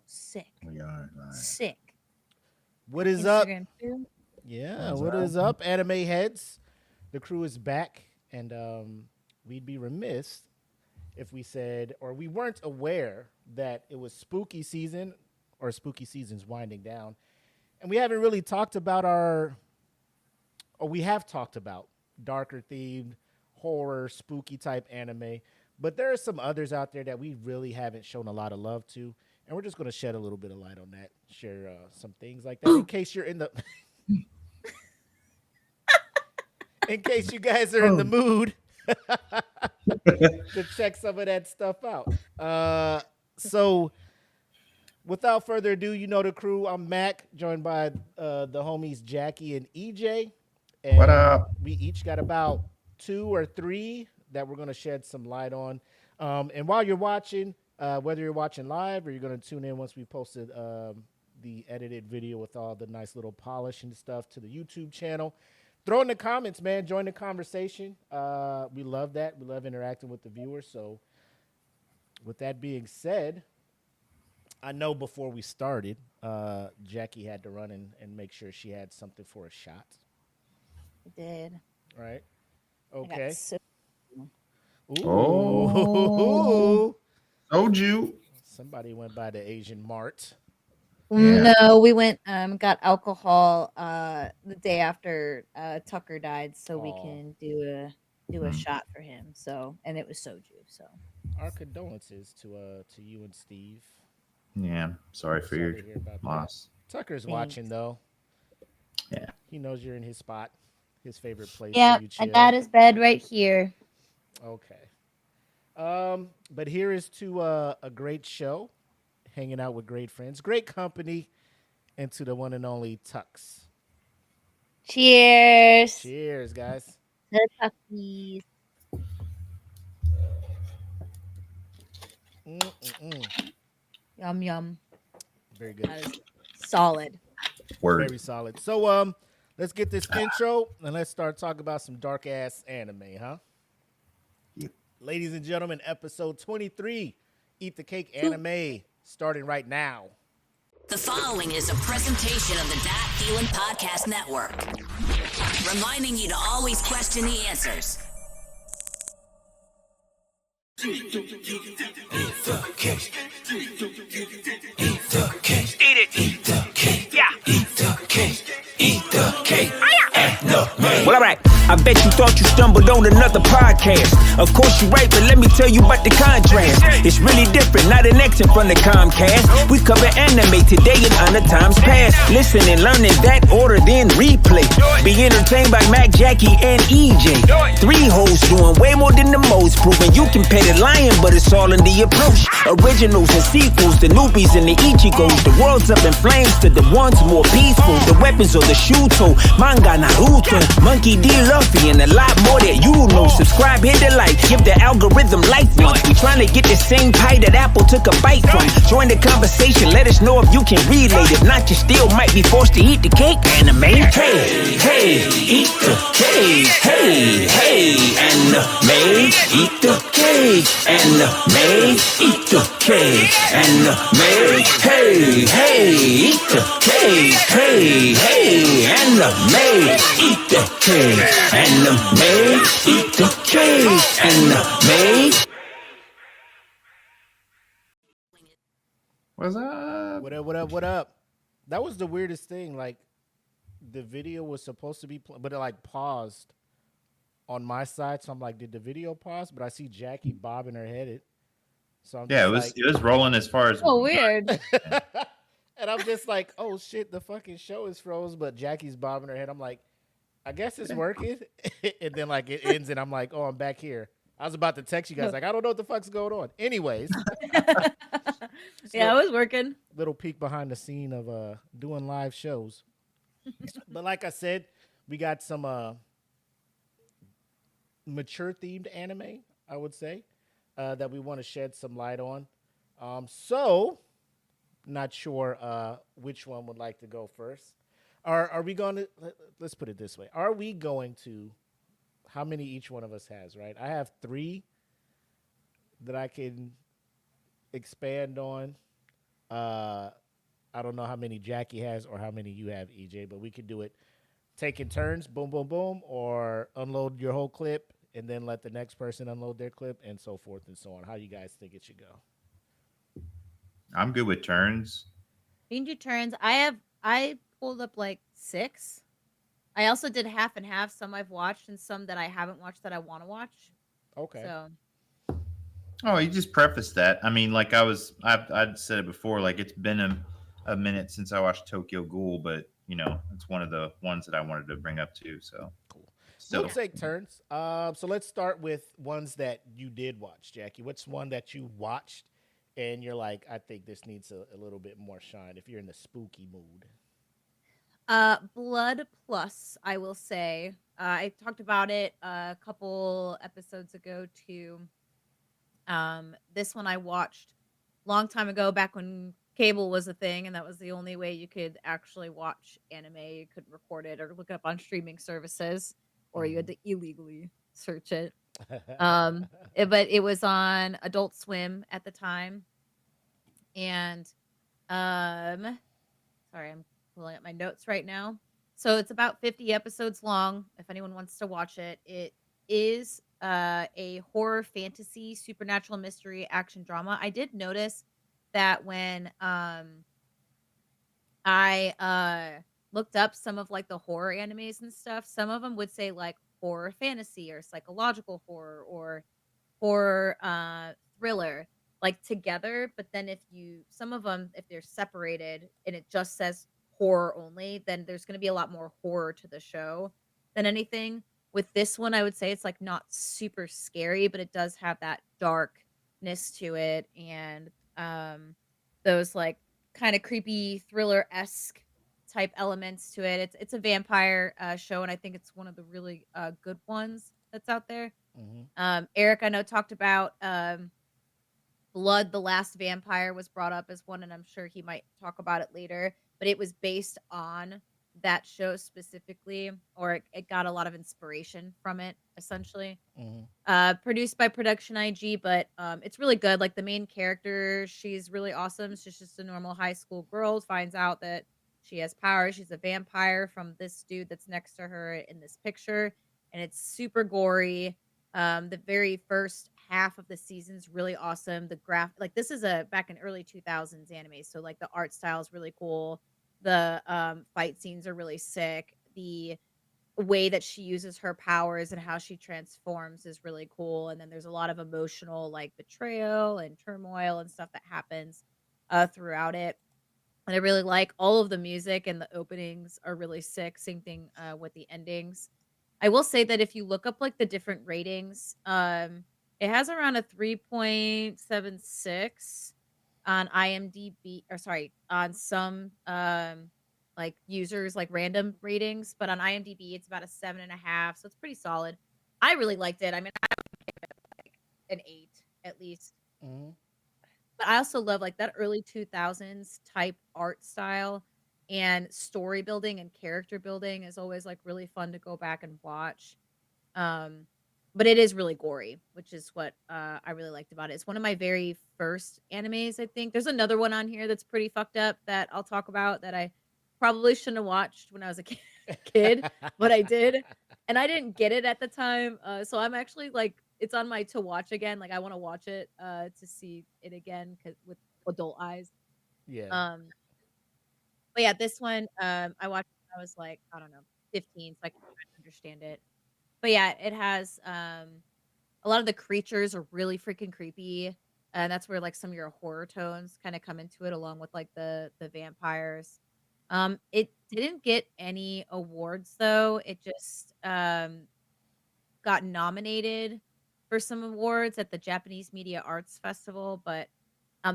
sick. We are live. Sick. What is Instagram up? too. Yeah, What's what up? is up, anime heads? The crew is back, and we'd be remiss if we said or we weren't aware that it was spooky season or spooky season's winding down, and we haven't really talked about we have talked about darker themed horror, spooky type anime, but there are some others out there that we really haven't shown a lot of love to, and we're just going to shed a little bit of light on that, share some things like that in case you're in the in case you guys are in the mood to check some of that stuff out. So without further ado, you know the crew. I'm Mac, joined by the homies Jackie and EJ. And What up? we each got about 2 or 3 that we're going to shed some light on. And while you're watching, whether you're watching live or you're going to tune in once we posted the edited video with all the nice little polish and stuff to the YouTube channel, throw in the comments, man. Join the conversation. We love that. We love interacting with the viewers. So with that being said, I know before we started, Jackie had to run and make sure she had something for a shot. I did. Right? I got Okay. so Ooh. Told you. Somebody went by the Asian Mart. Yeah. No, we went got alcohol the day after Tucker died so we Aw. can do a shot for him. So, and it was soju, so Our condolences to you and Steve. Yeah. Sorry for Sorry your to hear about loss. that. Tucker's Thanks. watching though. Yeah. He knows you're in his spot, his favorite place. yeah, where you I chill. got his bed right here. Okay. But here is to a great show, hanging out with great friends, great company, and to the one and only Tux. Cheers. Cheers, guys. The Tuckies. Yum yum. Very good. That is solid. Word. Very solid. So let's get this intro and let's start talking about some dark ass anime, huh? Yep. Ladies and gentlemen, episode 23, Eat the Cake Anime, starting right now. The following is a presentation of the That Feelin' Podcast Network, reminding you to always question the answers. Eat the cake. Eat the cake. Eat it. Eat the cake. Yeah. Eat the cake. Eat the cake. Well, alright. I bet you thought you stumbled on another podcast. Of course you're right, but let me tell you about the contrast. It's really different, not an X in front of Comcast. We cover anime today and other times past. Listen and learn in that order, then replay. Be entertained by Mac, Jackie, and EJ. 3 hosts doing way more than the most, proving you can pet a lion, but it's all in the approach. Originals and sequels, the newbies and the Ichigos. The world's up in flames to the ones more peaceful. The weapons or the Shuto, manga, Naruto, Monkey D. Luffy, and a lot more that you know. Subscribe, hit the like, give the algorithm life once. We trying to get the same pie that Apple took a bite from. Join the conversation, let us know if you can relate. If not, you still might be forced to eat the cake. Anime, hey, eat the cake. Hey, anime, eat the cake. Anime, eat the cake. Anime, hey, eat the cake. Hey, anime, eat the cake. Anime, eat the cake. Anime. What's up? What up? That was the weirdest thing. Like, the video was supposed to be, but it like paused on my side. So I'm like, did the video pause? But I see Jackie bobbing her head. So I'm Yeah, just it was rolling as far as. Oh, weird. and I'm just like, oh shit, the fucking show is froze. But Jackie's bobbing her head. I'm like, I guess it's working. And then like it ends, and I'm like, oh, I'm back here. I was about to text you guys like, I don't know what the fuck's going on. Anyways, Yeah, it was working. little peek behind the scene of doing live shows. But like I said, we got some mature themed anime, I would say, that we want to shed some light on. So not sure which one would like to go first. Are we going to, let's put it this way. Are we going to, how many each one of us has, right? I have 3 that I can expand on. Uh, I don't know how many Jackie has or how many you have, EJ, but we could do it taking turns, boom, boom, boom, or unload your whole clip and then let the next person unload their clip and so forth and so on. How you guys think it should go? I'm good with turns. We can do turns. I pulled up like 6. I also did half and half. Some I've watched and some that I haven't watched that I want to watch. Okay. So Oh, you just prefaced that. I mean, like I'd said it before. Like it's been a minute since I watched Tokyo Ghoul, but it's one of the ones that I wanted to bring up too. So Cool. still, We'll take turns. So let's start with ones that you did watch, Jackie. What's one that you watched and you're like, I think this needs a little bit more shine if you're in the spooky mood? Blood Plus, I will say. I talked about it a couple episodes ago too. This one I watched long time ago, back when cable was a thing, and that was the only way you could actually watch anime. You couldn't record it or look it up on streaming services, or you had to illegally search it. But it was on Adult Swim at the time, and sorry, I'm pulling up my notes right now. So it's about 50 episodes long. If anyone wants to watch it, it is a horror, fantasy, supernatural, mystery, action drama. I did notice that when I looked up some of like the horror animes and stuff, some of them would say like horror fantasy or psychological horror or horror thriller like together. But then if you some of them, if they're separated and it just says horror only, then there's going to be a lot more horror to the show than anything. With this one, I would say it's like not super scary, but it does have that darkness to it, and those like kind of creepy thriller-esque type elements to it. It's a vampire show, and I think it's one of the really good ones that's out there. Eric, I know, talked about Blood, the Last Vampire was brought up as one, and I'm sure he might talk about it later. But it was based on that show specifically, or it got a lot of inspiration from it, essentially. Produced by Production IG, but it's really good. Like the main character, she's really awesome. She's just a normal high school girl, finds out that she has power. She's a vampire from this dude that's next to her in this picture, and it's super gory. The very first half of the season's really awesome. The like this is a back in early 2000s anime, so like the art style is really cool. The fight scenes are really sick. The way that she uses her powers and how she transforms is really cool. And then there's a lot of emotional like betrayal and turmoil and stuff that happens throughout it. And I really like all of the music, and the openings are really sick. Same thing with the endings. I will say that if you look up like the different ratings, it has around a 3.76 on IMDb, or sorry, on some like users like random ratings, but on IMDb it's about a 7.5, so it's pretty solid. I really liked it. I mean, I would give it like an 8 at least. But I also love like that early 2000s type art style, and story building and character building is always like really fun to go back and watch. Um, but it is really gory, which is what I really liked about it. It's one of my very first animes, I think. There's another one on here that's pretty fucked up that I'll talk about that I probably shouldn't have watched when I was a kid, but I did. And I didn't get it at the time. So I'm actually like, it's on my to watch again. Like I want to watch it to see it again with adult eyes. Yeah. Um, but yeah, this one I watched when I was like, I don't know, 15, so I can kind of understand it. But yeah, it has a lot of the creatures are really freaking creepy. And that's where like some of your horror tones kind of come into it, along with like the vampires. It didn't get any awards though. It just got nominated for some awards at the Japanese Media Arts Festival, but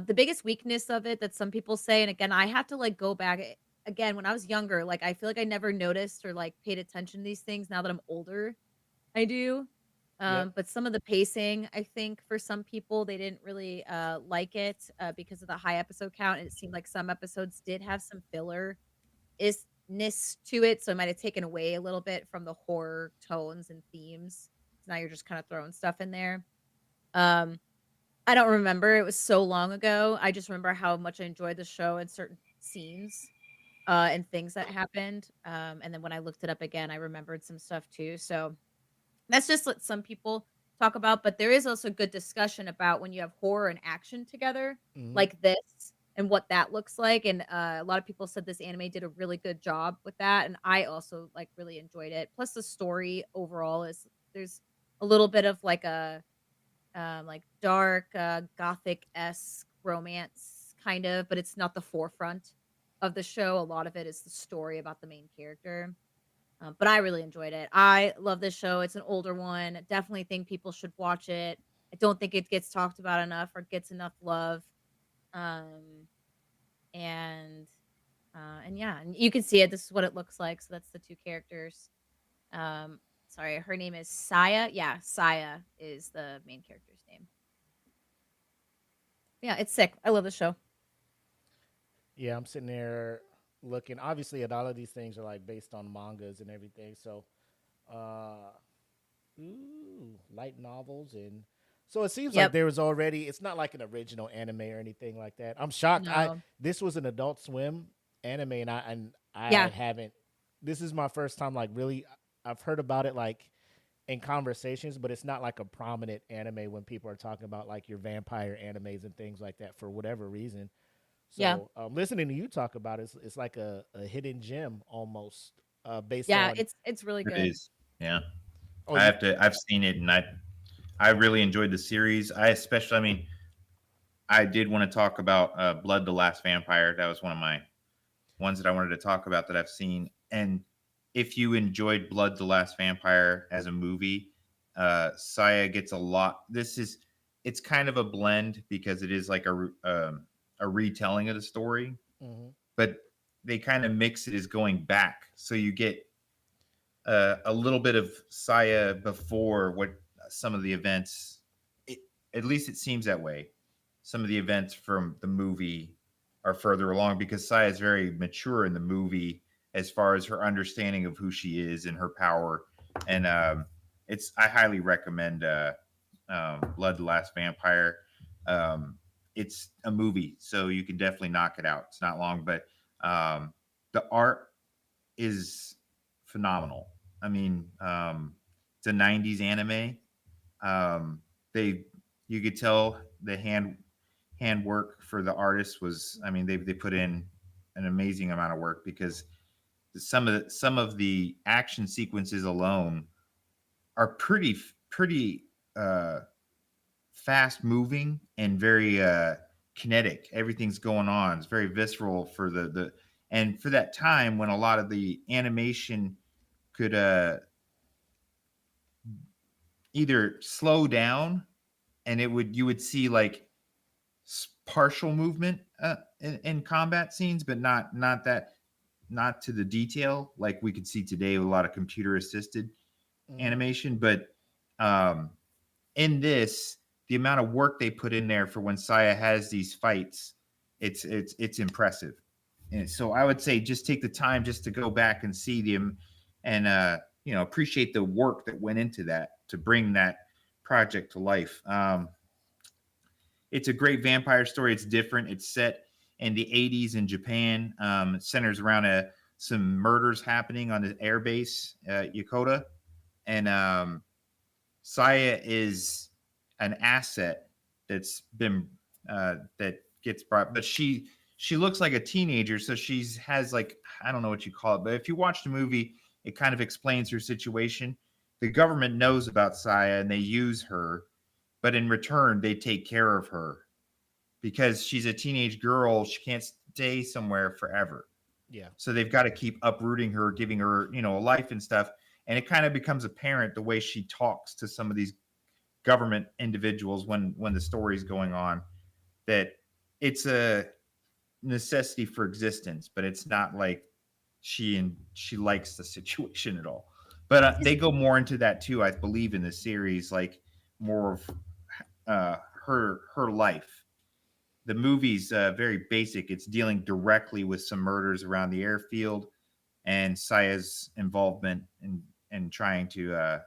the biggest weakness of it that some people say, and again, I have to like go back again when I was younger, like I feel like I never noticed or like paid attention to these things. Now that I'm older, I do. Yep. But some of the pacing, I think for some people, they didn't really like it because of the high episode count. And it seemed like some episodes did have some filler isness to it, so it might have taken away a little bit from the horror tones and themes. So now you're just kind of throwing stuff in there. Um, I don't remember. It was so long ago. I just remember how much I enjoyed the show and certain scenes and things that happened. And then when I looked it up again, I remembered some stuff too. So that's just what some people talk about. But there is also good discussion about when you have horror and action together, Hmm. like this, and what that looks like. And a lot of people said this anime did a really good job with that. And I also like really enjoyed it. Plus, the story overall is there's a little bit of like dark, gothic-esque romance kind of, but it's not the forefront of the show. A lot of it is the story about the main character. But I really enjoyed it. I love this show. It's an older one. Definitely think people should watch it. I don't think it gets talked about enough or gets enough love. Um, and and yeah, and you can see it. This is what it looks like. So that's the two characters. Um, sorry, her name is Saya. Yeah, Saya is the main character's name. Yeah, it's sick. I love the show. Yeah, I'm sitting there looking. Obviously, a lot of these things are like based on mangas and everything. So, uh, light novels, and so it seems like Yep. there was already. It's not like an original anime or anything like that. I'm shocked. I No. This was an Adult Swim anime, and I Yeah. haven't. This is my first time like really. I've heard about it like in conversations, but it's not like a prominent anime when people are talking about like your vampire animes and things like that for whatever reason. Yeah. So listening to you talk about it, it's like a hidden gem almost based Yeah, on. it's really It good. is. Yeah. Oh, you. I've seen it, and I really enjoyed the series. I mean, I did want to talk about Blood the Last Vampire. That was one of my ones that I wanted to talk about that I've seen. And if you enjoyed Blood the Last Vampire as a movie, Saya gets a lot. It's kind of a blend because it is like a retelling of the story, Mhm. but they kind of mix it as going back. So you get a little bit of Saya before what some of the events. It, at least it seems that way. Some of the events from the movie are further along because Saya is very mature in the movie as far as her understanding of who she is and her power. And it's I highly recommend Blood the Last Vampire. Um, it's a movie, so you can definitely knock it out. It's not long, but the art is phenomenal. I mean, it's a '90s anime. They you could tell the handwork for the artist was. I mean, they put in an amazing amount of work because some of the action sequences alone are pretty uh, fast moving and very kinetic. Everything's going on. It's very visceral for the and for that time when a lot of the animation could either slow down and it would you would see like partial movement in combat scenes, but not to the detail like we could see today with a lot of computer assisted Mhm. animation. But um, in this, the amount of work they put in there for when Saya has these fights, it's impressive. And so I would say just take the time just to go back and see them and appreciate the work that went into that to bring that project to life. It's a great vampire story. It's different. It's set in the 80s in Japan. It centers around some murders happening on the air base, Yokota. And Saya is an asset that's been that gets brought, but she looks like a teenager, so she's has like I don't know what you call it, but if you watch the movie, it kind of explains her situation. The government knows about Saya and they use her, but in return, they take care of her because she's a teenage girl. She can't stay somewhere forever. Yeah. So they've got to keep uprooting her, giving her, a life and stuff. And it kind of becomes apparent the way she talks to some of these government individuals when the story's going on that it's a necessity for existence, but it's not like she likes the situation at all. But Is they go more into that too, I believe, in the series, like more of her life. The movie's very basic. It's dealing directly with some murders around the airfield and Saya's involvement in trying to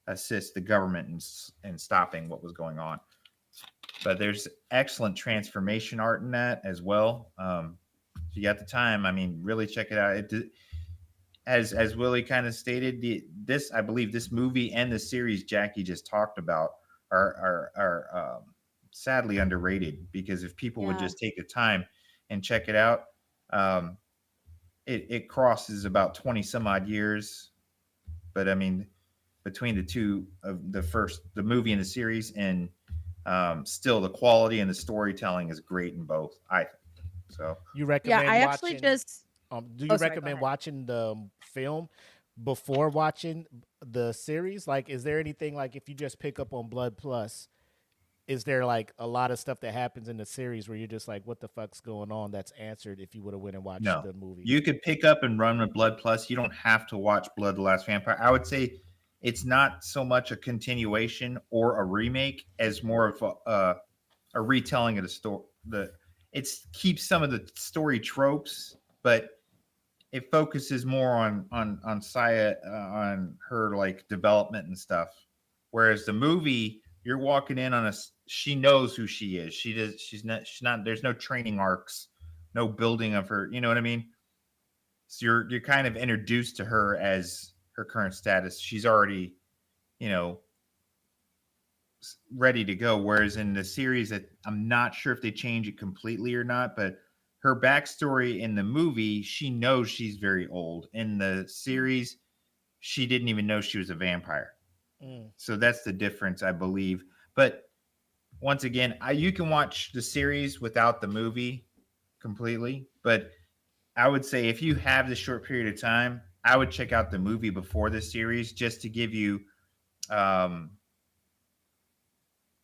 assist the government in stopping what was going on. but there's excellent transformation art in that as well. If you got the time, I mean, really check it out. As Willie kind of stated, I believe this movie and the series Jackie just talked about are sadly underrated, because if people would Yeah. just take the time and check it out, um, it crosses about 20 some odd years. But I mean, between the two of the movie and the series, and still the quality and the storytelling is great in both, I think. So You Yeah, recommend I actually watching? just Do Oh, you sorry, go recommend ahead. watching the film before watching the series? Like, is there anything like if you just pick up on Blood Plus? Is there like a lot of stuff that happens in the series where you're just like, what the fuck's going on? That's answered if you would have went and watched no, the movie. you could pick up and run with Blood Plus. You don't have to watch Blood the Last Vampire. I would say it's not so much a continuation or a remake as more of a retelling of the story. It keeps some of the story tropes, but it focuses more on Saya, on her like development and stuff. Whereas the movie, you're walking in on she knows who she is. She's not. There's no training arcs, no building of her. You know what I mean? So you're kind of introduced to her as her current status. She's already, you know, ready to go. Whereas in the series, I'm not sure if they change it completely or not, but her backstory in the movie, she knows she's very old. In the series, she didn't even know she was a vampire. Mm. So that's the difference, I believe. But once again, you can watch the series without the movie completely. But I would say if you have this short period of time, I would check out the movie before the series, just to give you.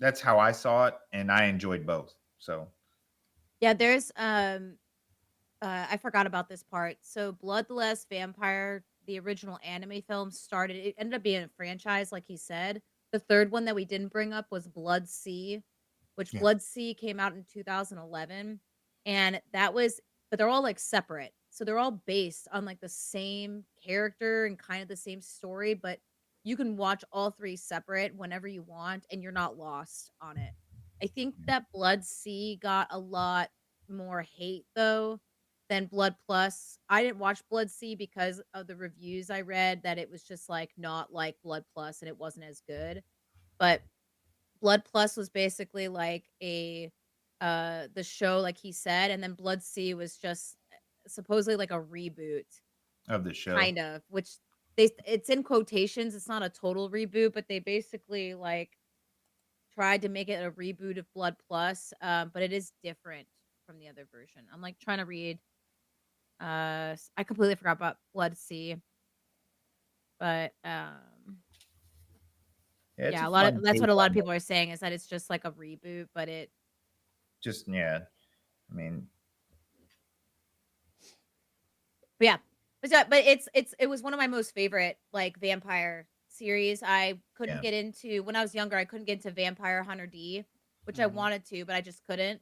That's how I saw it, and I enjoyed both. So Yeah, there's I forgot about this part. So Blood the Last Vampire, the original anime film started, it ended up being a franchise like he said. The third one that we didn't bring up was Blood Sea, which Yeah. Blood Sea came out in 2011, and that was, but they're all like separate. So they're all based on like the same character and kind of the same story, but you can watch all three separate whenever you want and you're not lost on it. I think that Blood Sea got a lot more hate though than Blood Plus. I didn't watch Blood Sea because of the reviews I read, that it was just like not like Blood Plus and it wasn't as good. But Blood Plus was basically like a the show like he said, and then Blood Sea was just supposedly like a reboot of the show. kind of, which it's in quotations, it's not a total reboot, but they basically like tried to make it a reboot of Blood Plus, but it is different from the other version. I'm like trying to read. I completely forgot about Blood Sea, but Yeah, yeah, a lot of that's take what a lot on of it. people are saying, is that it's just like a reboot, but it Just yeah. I mean, but yeah, but it was one of my most favorite like vampire series. I couldn't Yeah. get into when I was younger. I couldn't get into Vampire Hunter D, which I Mhm. wanted to, but I just couldn't.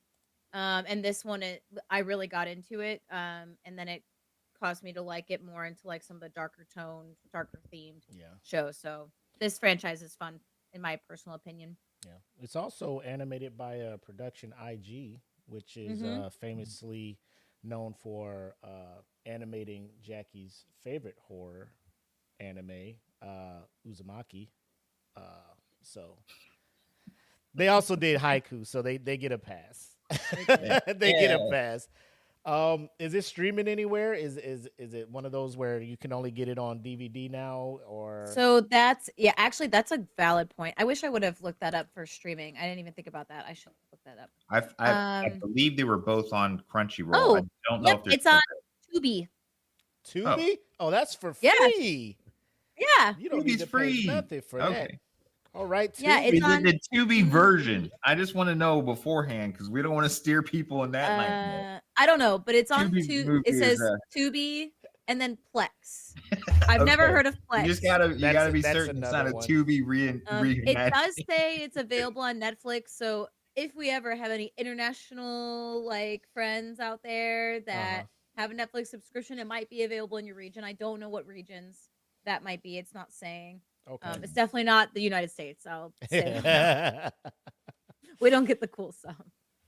And this one, I really got into it. And then it caused me to like it more into like some of the darker toned, darker themed Yeah, shows. So this franchise is fun, in my personal opinion. yeah. It's also animated by Production IG, which is Mhm. famously known for animating Jackie's favorite horror anime, Uzumaki. So they also did Haiku, so they get a pass. They get a pass. Is it streaming anywhere? Is it one of those where you can only get it on DVD now, or So that's yeah, actually that's a valid point. I wish I would have looked that up for streaming. I didn't even think about that. I should look that up. I believe they were both on Crunchyroll. I Oh, don't know yep, if they're it's still on Tubi. Tubi? Oh, that's for Yeah, free. yeah, You don't need Tubi's to pay free. nothing for that. Okay. All right, yeah. Tubi. It's The, on. the Tubi Mhm. version. I just want to know beforehand, because we don't want to steer people in that nightmare. I don't know, but it's on Tubi two. movie It is says Tubi and then Plex. I've never okay. heard of You just Plex. gotta be That's certain it's not another a one. Tubi It reimagined. does say it's available on Netflix. So if we ever have any international like friends out there that have a Netflix subscription, it might be available in your region. I don't know what regions that might be. It's not saying. Okay. It's definitely not the United States. I'll say that. We don't get the cool stuff.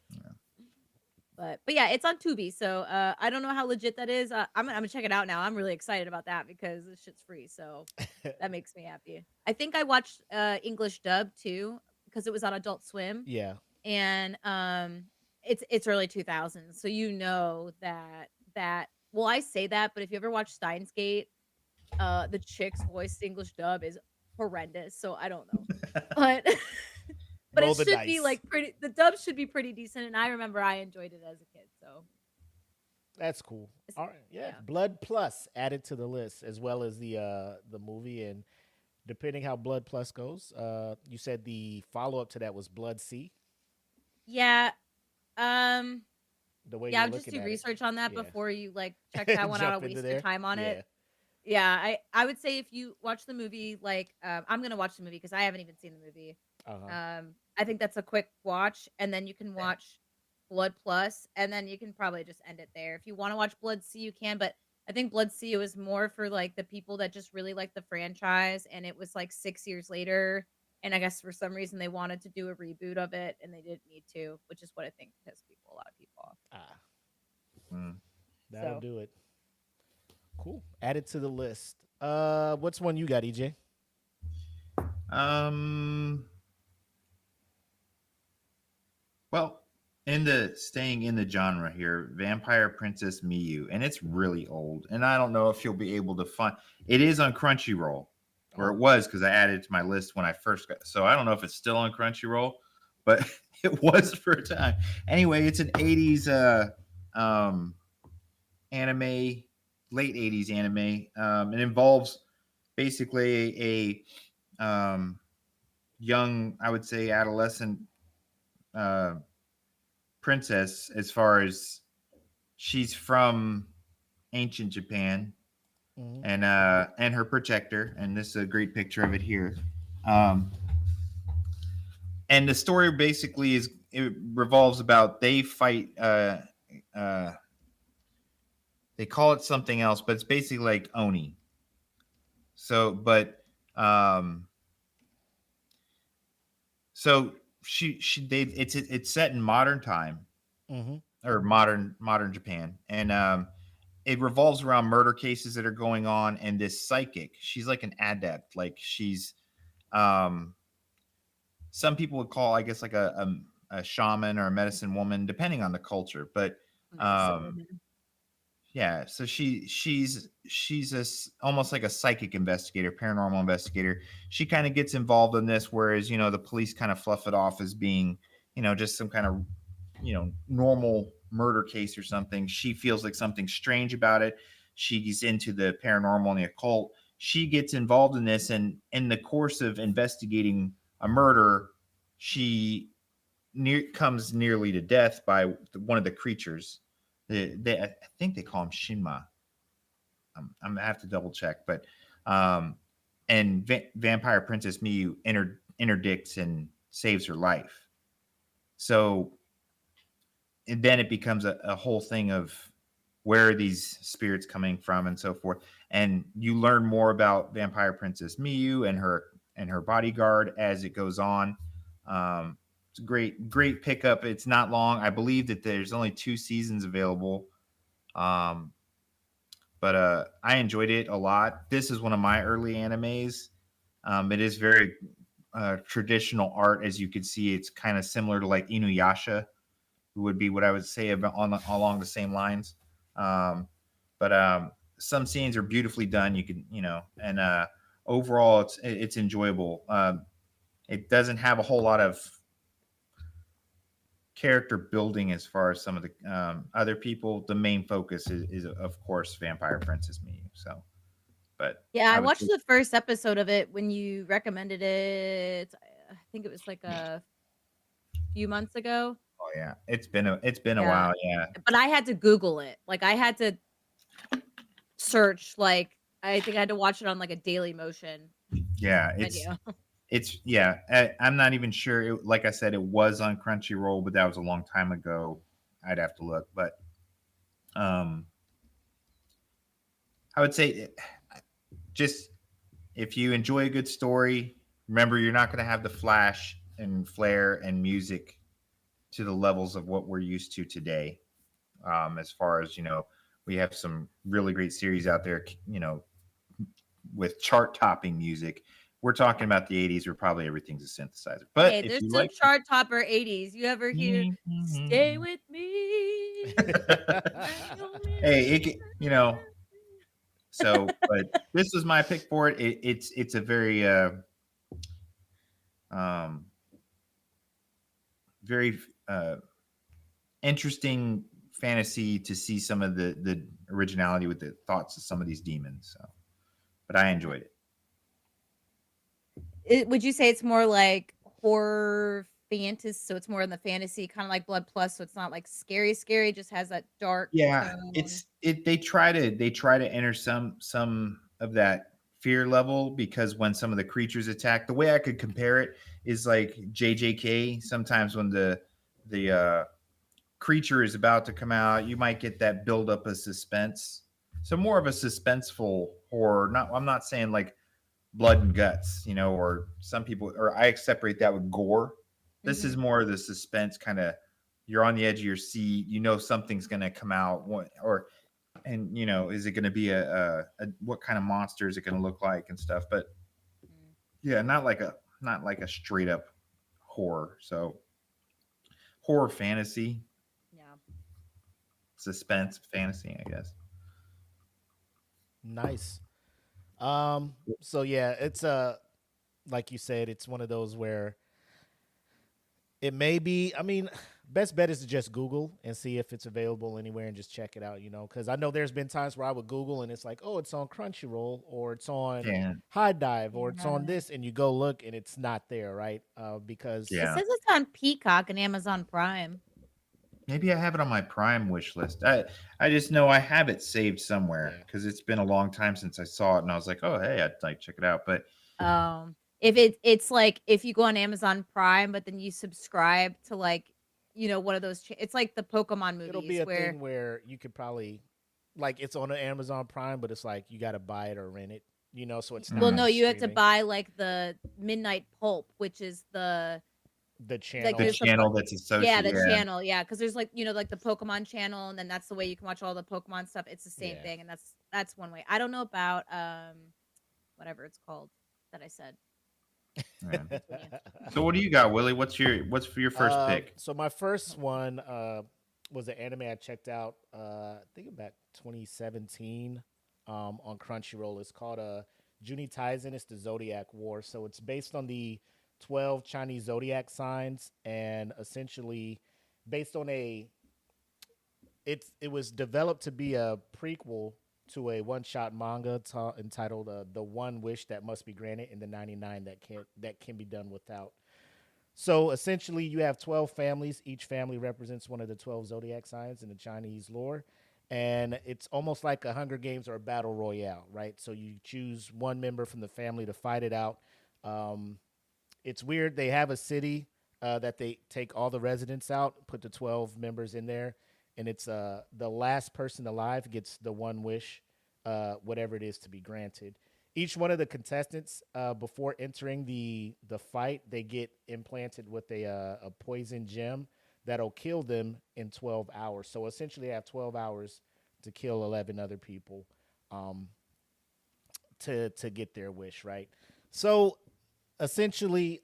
Yeah. But yeah, it's on Tubi, so I don't know how legit that is. I'm gonna check it out now. I'm really excited about that because this shit's free, so that makes me happy. I think I watched English dub too because it was on Adult Swim, Yeah. and it's early 2000s, so you know that. Well, I say that, but if you ever watch Steins Gate, the chick's voice English dub is horrendous, so I don't know, but. But Roll it the should be dice. like pretty. The dub should be pretty decent, and I remember I enjoyed it as a kid. So That's cool. it's- All right, yeah. yeah. Blood Plus added to the list as well as the movie, and depending how Blood Plus goes, you said the follow up to that was Blood C. Yeah. Um. The way Yeah. you're Just looking do at it, research on that yeah. before you like check that one out Jump or into waste there. your time on Yeah. it. Yeah. I would say if you watch the movie, like I'm gonna watch the movie because I haven't even seen the movie. Uh-huh. I think that's a quick watch, and then you can watch Blood Plus, and then you can probably just end it there. If you want to watch Blood C, you can, but I think Blood C was more for like the people that just really like the franchise, and it was like 6 years later, and I guess for some reason they wanted to do a reboot of it, and they didn't need to, which is what I think pissed a lot of people off. Ah, that'll So do it. Cool. Add it to the list. What's one you got, EJ? Well, staying in the genre here, Vampire Princess Miyu, and it's really old, and I don't know if you'll be able to find. It is on Crunchyroll, or it was because I added it to my list when I first got. So I don't know if it's still on Crunchyroll, but it was for a time. Anyway, it's an '80s anime, late '80s anime. It involves basically a young, I would say, adolescent princess, as far as she's from ancient Japan, Mhm. and her protector, and this is a great picture of it here. And the story basically it revolves about they fight. They call it something else, but it's basically like Oni. So, but so it's set in modern time, Mm-hmm. or modern Japan, and it revolves around murder cases that are going on, and this psychic, she's like an adept, like she's um some people would call, I guess, like a shaman or a medicine woman, depending on the culture, but medicine um woman. yeah, so almost like a psychic investigator, paranormal investigator. She kind of gets involved in this, whereas the police kind of fluff it off as being just some kind of normal murder case or something. She feels like something strange about it. She's into the paranormal and the occult. She gets involved in this, and in the course of investigating a murder, she comes nearly to death by one of the creatures. I think they call him Shinma. I'm gonna have to double check, but and Vampire Princess Miyu interdicts and saves her life. So, and then it becomes a whole thing of where are these spirits coming from and so forth, and you learn more about Vampire Princess Miyu and her bodyguard as it goes on. It's a great pickup. It's not long. I believe that there's only 2 seasons available. But I enjoyed it a lot. This is one of my early animes. It is very traditional art, as you can see. It's kind of similar to like Inuyasha, who would be what I would say along the same lines. But some scenes are beautifully done. You can, and overall, it's enjoyable. It doesn't have a whole lot of character building as far as some of the other people. The main focus is of course Vampire Princess Miyu. So, but Yeah, I would watched say- the first episode of it when you recommended it. I think it was like a few months ago. oh yeah, it's been a Yeah. while. Yeah, But I had to Google it. Like I had to search. Like I think I had to watch it on like a Daily Motion yeah, video. I'm not even sure. Like I said, it was on Crunchyroll, but that was a long time ago. I'd have to look, but I would say just if you enjoy a good story, remember you're not going to have the flash and flare and music to the levels of what we're used to today. As far as we have some really great series out there, with chart topping music. We're talking about the 80s where probably everything's a synthesizer. But Hey, if there's you some like chart topper 80s. You ever hear "Stay with me"? hey, but this was my pick for it. It's a very um very interesting fantasy to see some of the originality with the thoughts of some of these demons. So, but I enjoyed it. Would you say it's more like horror fantasy? So it's more in the fantasy, kind of like Blood Plus. So it's not like scary, scary. Just has that dark Yeah, tone. they try to enter some of that fear level, because when some of the creatures attack, the way I could compare it is like JJK. Sometimes when the creature is about to come out, you might get that buildup of suspense. So more of a suspenseful horror. Not I'm not saying like blood and guts, or some people, or I separate that with gore. This is more of the suspense kind of. You're on the edge of your seat. Something's going to come out, and is it going to be a what kind of monster is it going to look like and stuff. But yeah, not like a straight up horror. So horror fantasy, Yeah. suspense fantasy, I guess. Nice. So yeah, it's like you said, it's one of those where it may be. I mean, best bet is to just Google and see if it's available anywhere and just check it out. Because I know there's been times where I would Google and it's like, oh, it's on Crunchyroll or it's on Yeah, High Dive or it's on Yeah. this, and you go look and it's not there, right? Because It yeah. says it's on Peacock and Amazon Prime. Maybe I have it on my Prime wish list. I just know I have it saved somewhere Yeah. because it's been a long time since I saw it, and I was like, oh hey, I'd like check it out. But If it's like if you go on Amazon Prime, but then you subscribe to like, one of those. It's like the Pokemon it'll movies be a where. thing where you could probably, like, it's on Amazon Prime, but it's like you got to buy it or rent it, so it's not Well, like no, you have to streaming. buy like the Midnight Pulp, which is The like channel. the there's channel that's yeah, associated, the channel, yeah, because there's like like the Pokemon channel, and then that's the way you can watch all the Pokemon stuff. It's the same Yeah. thing, and that's one way. I don't know about whatever it's called that I said. yeah. So what do you got, Willie? What's for your first pick? So my first one was an anime I checked out. I think about 2017 on Crunchyroll. It's called Juni Taisen. It's the Zodiac War. So it's based on the 12 Chinese zodiac signs, and essentially based on it was developed to be a prequel to a one-shot manga entitled "The One Wish That Must Be Granted and the 99 that can be done without." So essentially, you have 12 families. Each family represents one of the 12 zodiac signs in the Chinese lore. And it's almost like a Hunger Games or a battle royale, right? So you choose one member from the family to fight it out. It's weird. They have a city that they take all the residents out, put the 12 members in there. And it's the last person alive gets the one wish, whatever it is to be granted. Each one of the contestants, before entering the fight, they get implanted with a poison gem that'll kill them in 12 hours. So essentially, they have 12 hours to kill 11 other people, to get their wish, right? So essentially,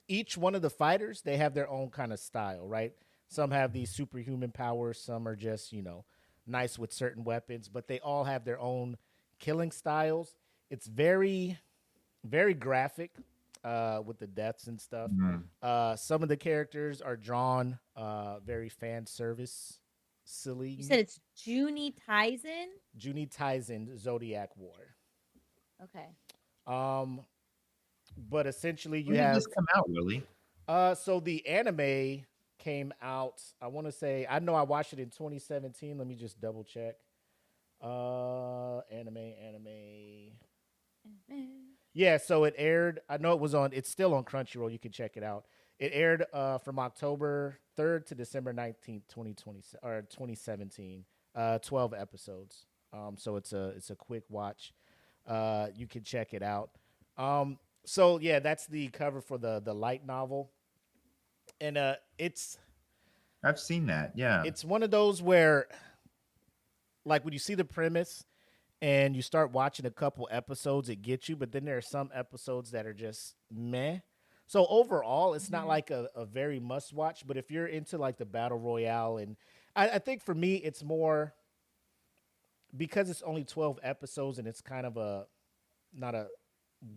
each one of the fighters, they have their own kind of style, right? Some have these superhuman powers. Some are just nice with certain weapons, but they all have their own killing styles. It's very, very graphic with the deaths and stuff. Some of the characters are drawn very fan service, silly. You said it's Juni Taisen. Juni Taisen Zodiac War. Okay. But essentially, you When did have this come out, Willie? so the anime came out. I want to say I know I watched it in 2017. Let me just double check. Anime. Yeah, so it aired. I know it was on. It's still on Crunchyroll. You can check it out. It aired from October 3rd to December 19th, 2020 or 2017. 12 episodes. So it's a quick watch. You can check it out. So yeah, that's the cover for the light novel. And it's I've seen that. Yeah. one of those where, like, when you see the premise and you start watching a couple episodes, it gets you. But then there are some episodes that are just meh. So overall, it's not Mhm. like a very must watch. But if you're into like the battle royale, and I think for me, it's more because it's only 12 episodes and it's kind of a not a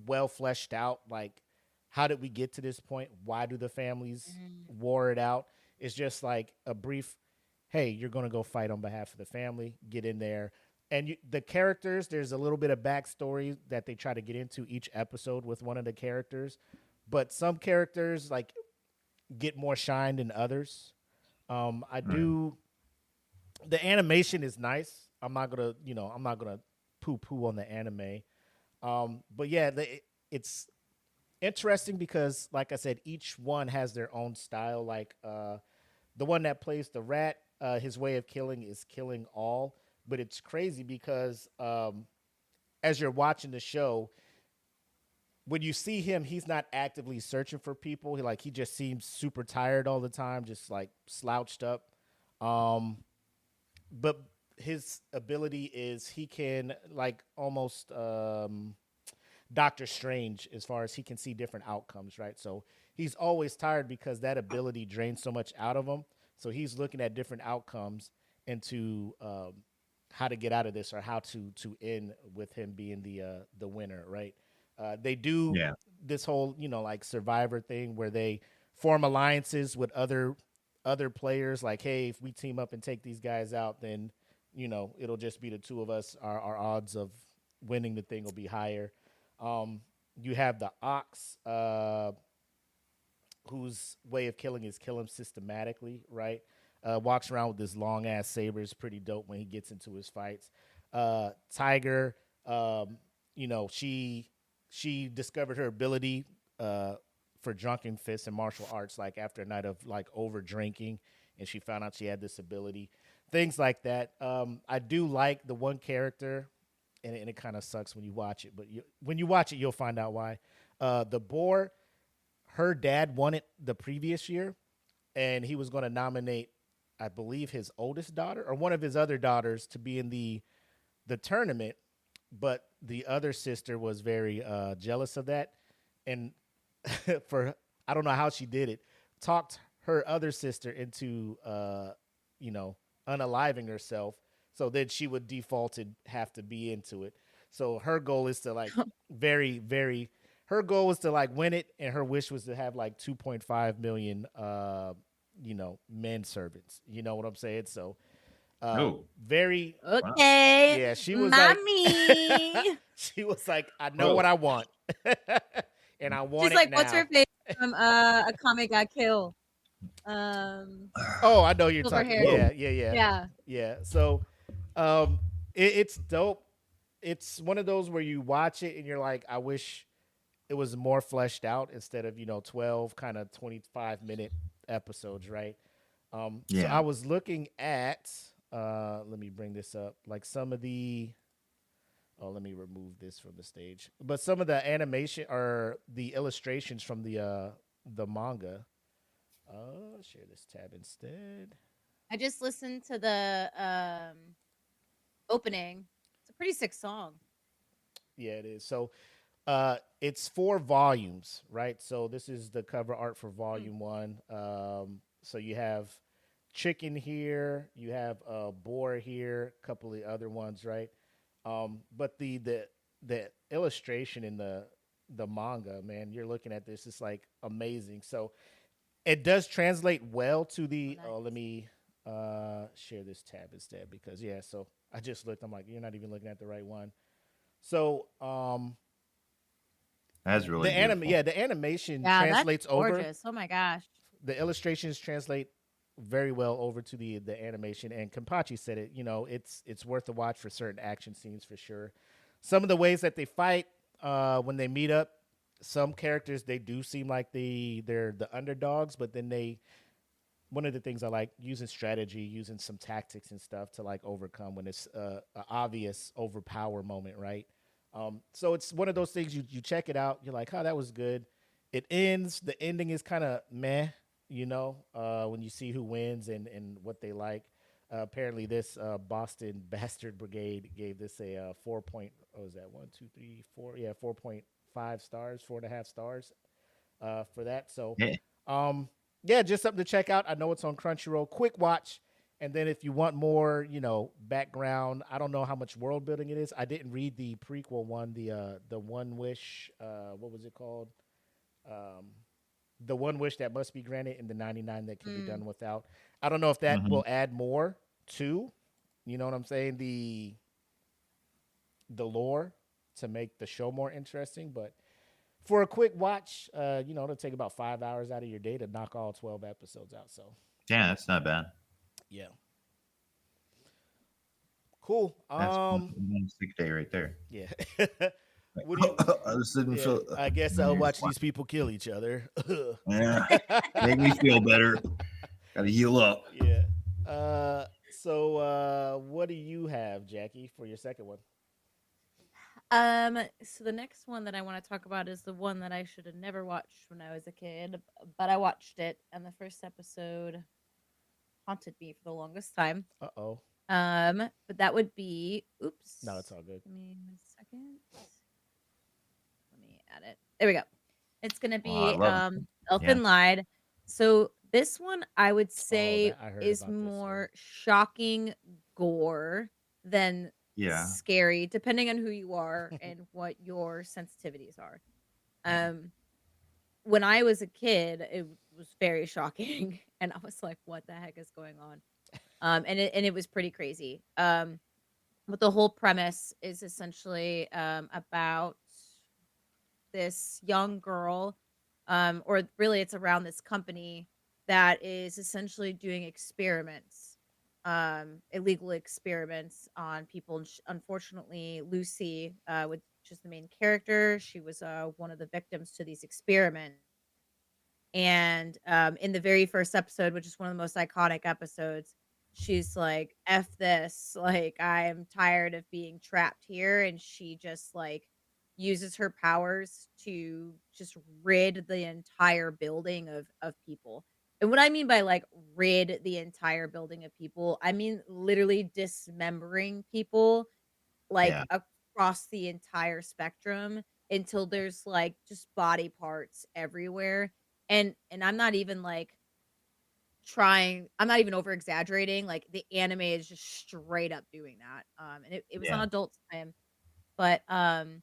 well fleshed out, like, how did we get to this point? Why do the families Mhm. war it out? It's just like a brief, hey, you're going to go fight on behalf of the family, get in there. And the characters, there's a little bit of backstory that they try to get into each episode with one of the characters. But some characters, like, get more shine than others. I Right. do. The animation is nice. I'm not gonna poo poo on the anime. But yeah, it's interesting because, like I said, each one has their own style. Like the one that plays the rat, his way of killing is killing all. But it's crazy because as you're watching the show, when you see him, he's not actively searching for people. He just seems super tired all the time, just like slouched up. Um, but his ability is he can, like, almost Doctor Strange, as far as he can see different outcomes, right? So he's always tired because that ability drains so much out of him. So he's looking at different outcomes into how to get out of this, or how to end with him being the winner, right? They do Yeah. this whole, like, survivor thing where they form alliances with other players. Like, hey, if we team up and take these guys out, then it'll just be the two of us. Our odds of winning the thing will be higher. You have the ox, whose way of killing is kill him systematically, right? Walks around with this long ass saber. Is pretty dope when he gets into his fights. Tiger, she discovered her ability for drunken fists and martial arts, like, after a night of, like, over drinking, and she found out she had this ability. Things like that. I do like the one character, and it kind of sucks when you watch it, but when you watch it, you'll find out why. The boar, her dad won it the previous year, and he was going to nominate, I believe, his oldest daughter or one of his other daughters to be in the tournament, but the other sister was very jealous of that, and for I don't know how she did it, talked her other sister into you know unaliving herself, so then she would default and have to be into it. So her goal is to, like, very her goal was to, like, win it, and her wish was to have like 2.5 million men servants. You know what I'm saying? So Oh, very wow. Okay, yeah, she was like mommy. she was like, I know Oh, what I want. And I want She's it like, "What's now. her face from A Comic Got Killed?" Oh, I know you're Silver talking. hair. oh, Yeah. Yeah. So um it's dope. It's one of those where you watch it and you're like, I wish it was more fleshed out instead of 12 kind of 25-minute episodes, right? So yeah. I was looking at let me bring this up, like, some of the oh, let me remove this from the stage, but some of the animation or the illustrations from the manga. Share this tab instead. I just listened to the opening. It's a pretty sick song. Yeah, it is. So it's 4 volumes, right? So this is the cover art for Mm. volume 1. So you have chicken here, you have boar here, a couple of the other ones, right? But the illustration in the manga, man, you're looking at this, it's like amazing. So it does translate well to Oh, the. Oh, let nice. me share this tab instead, because yeah. So I just looked. I'm like, you're not even looking at the right one. So That's really the beautiful. the animation Yeah, that's translates over. gorgeous. Oh my gosh. The illustrations translate very well over to the animation. And Kampachi said it. It's worth a watch for certain action scenes for sure. Some of the ways that they fight when they meet up, some characters, they do seem like they're the underdogs, but then one of the things I like, using strategy, using some tactics and stuff to, like, overcome when it's an obvious overpower moment, right? So it's one of those things, you check it out, you're like, oh, that was good. It ends. The ending is kind of meh. when you see who wins and what they like. Apparently, this Boston Bastard Brigade gave this a 4 point. What was that? 1, 2, 3, 4. Yeah, 4.5 stars, 4.5 stars for that. So, Yeah. yeah, just something to check out. I know it's on Crunchyroll. Quick watch. And then if you want more, background, I don't know how much world building it is. I didn't read the prequel one, the One Wish. What was it called? Um, the One Wish that must be granted, and the 99 that can be Mm. done without. I don't know if that Mhm. will add more to, you know what I'm saying, the lore to make the show more interesting. But for a quick watch, it'll take about 5 hours out of your day to knock all 12 episodes out. So Yeah, that's not bad. yeah, cool. That's one sick day right there. Yeah. Like, What do you? I just didn't Yeah, feel. I guess Then I'll you're watch just like, these people kill each other. yeah, make me feel better. Got to heal up. Yeah. So what do you have, Jackie, for your second one? So the next one that I want to talk about is the one that I should have never watched when I was a kid, but I watched it, and the first episode haunted me for the longest time. Uh-oh. But that would be, oops. No, it's all good. Give me 1 second. Let me add it. There we go. It's gonna Oh, I be love it. Elfin Lied. So this one I would Oh, say I heard is about this one. more shocking gore than Yeah. scary, depending on who you are and what your sensitivities are. When I was a kid, it was very shocking, and I was like, "What the heck is going on?" And it was pretty crazy. But the whole premise is essentially about this young girl, or really it's around this company that is essentially doing experiments, illegal experiments on people. And unfortunately, Lucy, which is the main character, she was one of the victims to these experiments. And in the very first episode, which is one of the most iconic episodes, she's like, F this. Like, I am tired of being trapped here. And she just like uses her powers to just rid the entire building of people. And what I mean by like rid the entire building of people, I mean literally dismembering people like Yeah. across the entire spectrum until there's like just body parts everywhere. And I'm not even like I'm not even over exaggerating. Like the anime is just straight up doing that. And it was on Yeah. Adult Swim, but and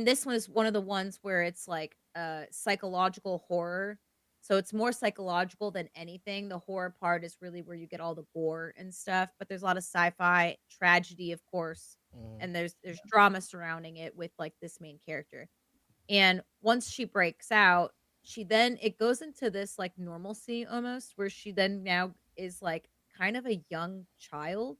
this one is one of the ones where it's like psychological horror. So it's more psychological than anything. The horror part is really where you get all the gore and stuff, but there's a lot of sci-fi, tragedy, of course, Mhm. and there's drama surrounding it with like this main character. And once she breaks out, it goes into this like normalcy almost, where she then now is like kind of a young child,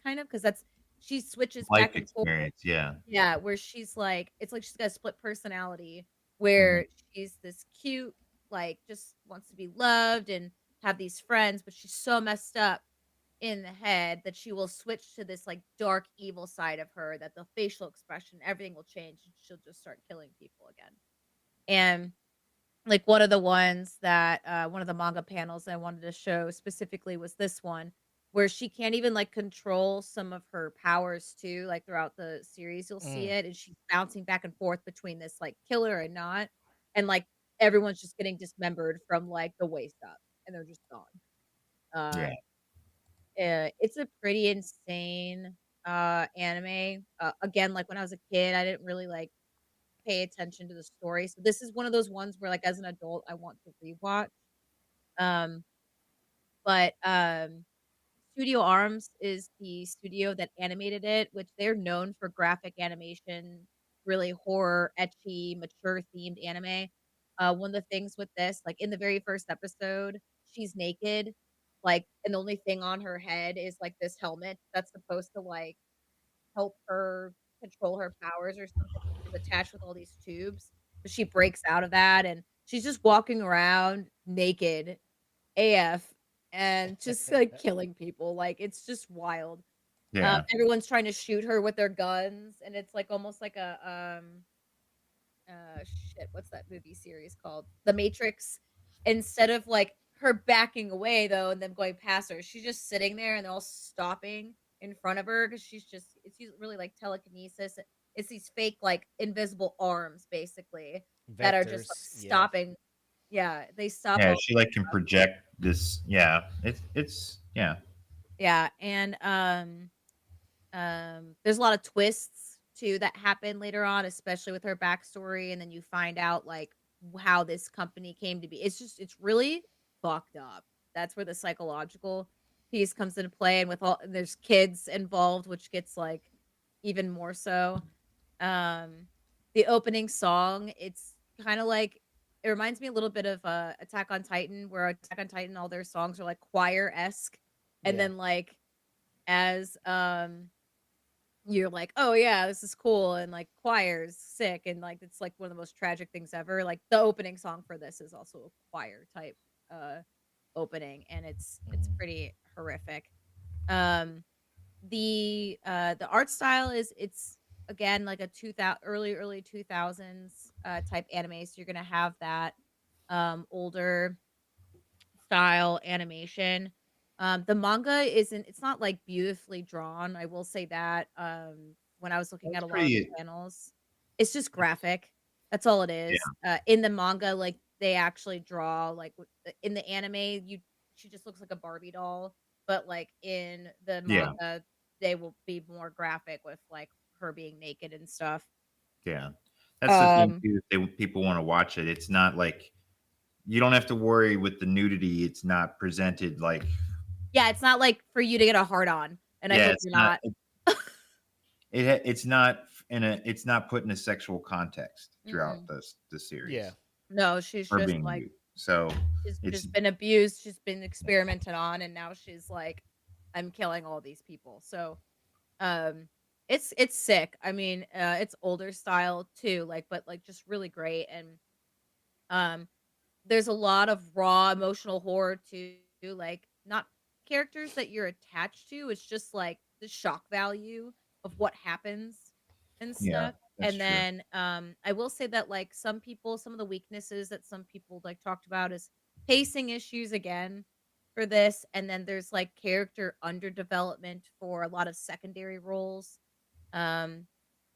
kind of, because she switches Life back and forth. experience. Yeah. Yeah, where she's like, it's like she's got a split personality Mhm. where she's this cute, like just wants to be loved and have these friends, but she's so messed up in the head that she will switch to this like dark evil side of her, that the facial expression, everything will change, and she'll just start killing people again. And like one of the manga panels I wanted to show specifically was this one, where she can't even like control some of her powers too. Like throughout the series, you'll see Mm. it, and she's bouncing back and forth between this like killer and not, and like everyone's just getting dismembered from like the waist up, and they're just gone. Yeah. Uh, it's a pretty insane anime. Again, like when I was a kid, I didn't really like pay attention to the story. So this is one of those ones where like as an adult I want to rewatch. Um but Studio Arms is the studio that animated it, which they're known for graphic animation, really horror, ecchi, mature themed anime. One of the things with this, like in the very first episode, she's naked, like, and the only thing on her head is like this helmet that's supposed to like help her control her powers or something. She's attached with all these tubes, but she breaks out of that and she's just walking around naked AF and just like killing people. Like it's just wild. Yeah. Everyone's trying to shoot her with their guns, and it's like almost like a shit, what's that movie series called? The Matrix. instead of like her backing away though and them going past her, she's just sitting there and they're all stopping in front of her because really like telekinesis. It's these fake like invisible arms basically that are just like Vectors. Yeah. stopping. Yeah, they stop Yeah, all. she like can project this. Yeah, it's yeah. Yeah, and there's a lot of twists too that happen later on, especially with her backstory, and then you find out like how this company came to be. It's really fucked up. That's where the psychological piece comes into play, and with all and there's kids involved, which gets like even more so. Um, the opening song, it's kind of like it reminds me a little bit of Attack on Titan, where Attack on Titan, all their songs are like choir esque, and Yeah. then like as you're like, "Oh, yeah, this is cool," and, like, choir's sick, and, like, it's, like, one of the most tragic things ever, like, the opening song for this is also a choir type, uh, opening, and it's Mhm. pretty horrific. Um, the art style it's, again, like a 2000 early 2000s, type anime, so you're gonna have that, older style animation. The manga it's not like beautifully drawn. I will say that. When I was looking at That's a lot of the pretty. panels, it's just graphic. That's all it Yeah, is. In the manga, like they actually draw like in the anime, she just looks like a Barbie doll, but like in the yeah, manga, they will be more graphic with like her being naked and stuff. yeah. That's the thing Um, too. If people want to watch it, it's not like you don't have to worry with the nudity. It's not presented like yeah, it's not like for you to get a hard on, and I yeah. hope It's you're not. not. It's not in a. It's not put in a sexual context throughout Mm-mm. the Yeah. series No, she's or just being like nude. So she's it's just been abused, she's been experimented on, and now she's like, "I'm killing all these people." So, um, it's sick. I mean, it's older style too, like, but like just really great. And um, there's a lot of raw emotional horror too, like not characters that you're attached to. It's just like the shock value of what happens and yeah. stuff. That's And true. then I will say that like some of the weaknesses that some people like talked about is pacing issues again for this. And then there's like character underdevelopment for a lot of secondary roles um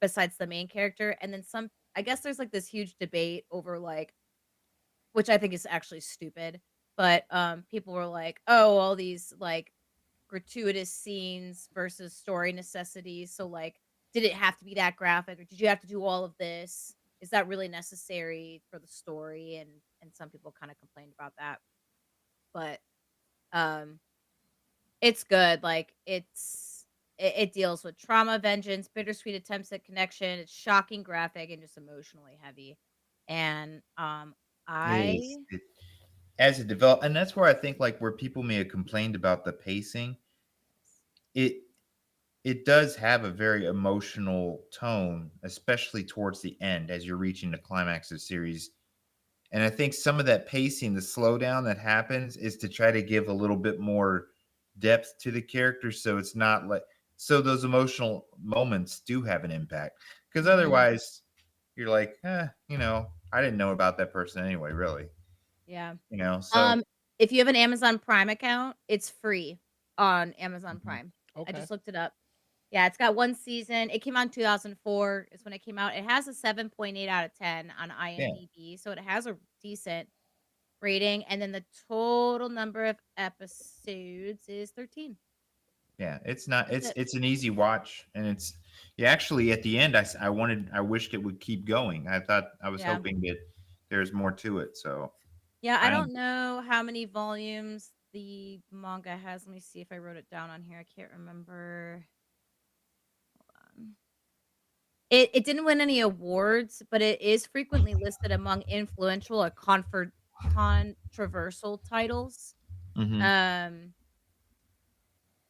besides the main character. And then some I guess there's like this huge debate over like which I think is actually stupid, but, people were like, "Oh, all these, like, gratuitous scenes versus story necessities, so, like, did it have to be that graphic, or did you have to do all of this? Is that really necessary for the story?" And some people kinda complained about that, but, um, it's good, like, it deals with trauma, vengeance, bittersweet attempts at connection, it's shocking, graphic, and just emotionally heavy, and, It is. I As it developed, and that's where I think like where people may have complained about the pacing. It it does have a very emotional tone, especially towards the end as you're reaching the climax of the series. And I think some of that pacing, the slowdown that happens, is to try to give a little bit more depth to the character, so it's not like so those emotional moments do have an impact. Because Mhm. otherwise, you're like, I didn't know about that person anyway, really. Yeah. So Um, if you have an Amazon Prime account, it's free on Amazon mhm. Prime. I Okay. just looked it up. Yeah, it's got 1 season. It came out in 2004 is when it came out. It has a 7.8 out of 10 on Yeah, IMDb, so it has a decent rating, and then the total number of episodes is 13. yeah, it's not. That's It's it. it's an easy watch, and it's yeah. Actually, at the end, I wished it would keep going. I was Yeah. hoping that there's more to it. So Yeah, I I don't know how many volumes the manga has. Let me see if I wrote it down on here. I can't remember. Um, it didn't win any awards, but it is frequently listed among influential or controversial titles. mhm. Um,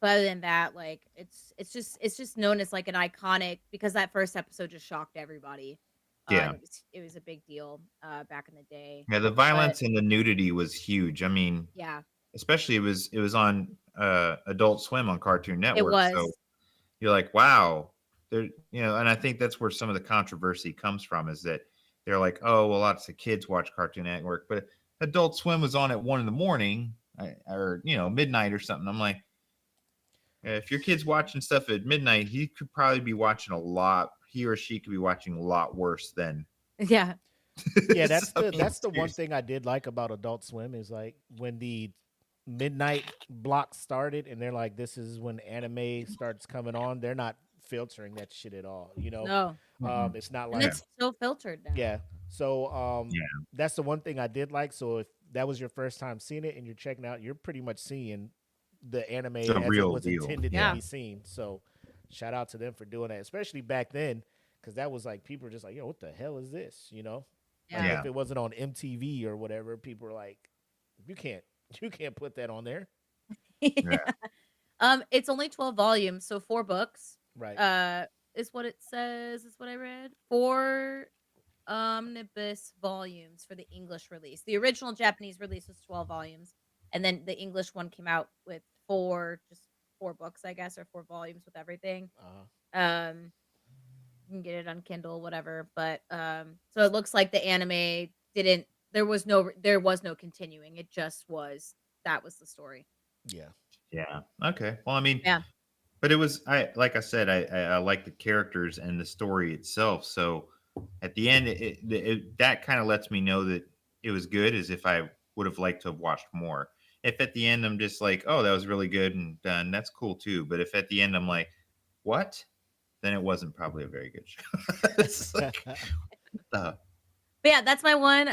but other than that, like it's just known as like an iconic because that first episode just shocked everybody. And Yeah, it was a big deal back in the day. yeah. The But violence and the nudity was huge. I mean, yeah, especially it was on Adult Swim on Cartoon it Network. So was. you're like, wow, and I think that's where some of the controversy comes from is that they're like, oh, well, lots of kids watch Cartoon Network, but Adult Swim was on at 1 a.m, or midnight or something. I'm like, if your kid's watching stuff at midnight, he could probably be watching a lot. He or she could be watching a lot worse than. Yeah. Yeah, that's I the mean, that's the one seriously. thing I did like about Adult Swim is like when the midnight block started and they're like, this is when anime starts coming on. They're not filtering that shit at all. No. Mm-mm. It's not And like, Yeah, it's so filtered now. yeah. So yeah, that's the one thing I did like. So if that was your first time seeing it and you're checking out, you're pretty much seeing the anime it's a as it real was deal. intended to Yeah. be seen. So shout out to them for doing that, especially back then, because that was like people were just like, yo, what the hell is this? Like Yeah. if it wasn't on MTV or whatever, people were like, you can't put that on there. Yeah. It's only 12 volumes, so 4 books. Right. Is what it says, is what I read. 4 omnibus volumes for the English release. The original Japanese release was 12 volumes, and then the English one came out with 4 books, I guess, or 4 volumes with everything. Um you can get it on Kindle, whatever, but so it looks like the anime didn't there was no continuing. It just was that was the story. Yeah. Yeah. Okay. Well, I mean, Yeah. but it was like I said, I like the characters and the story itself. So at the end, that kind of lets me know that it was good, as if I would have liked to have watched more. If at the end I'm just like, oh, that was really good and done, that's cool too. But if at the end I'm like, what? Then it wasn't probably a very good show. It's like, uh, But yeah, that's my one.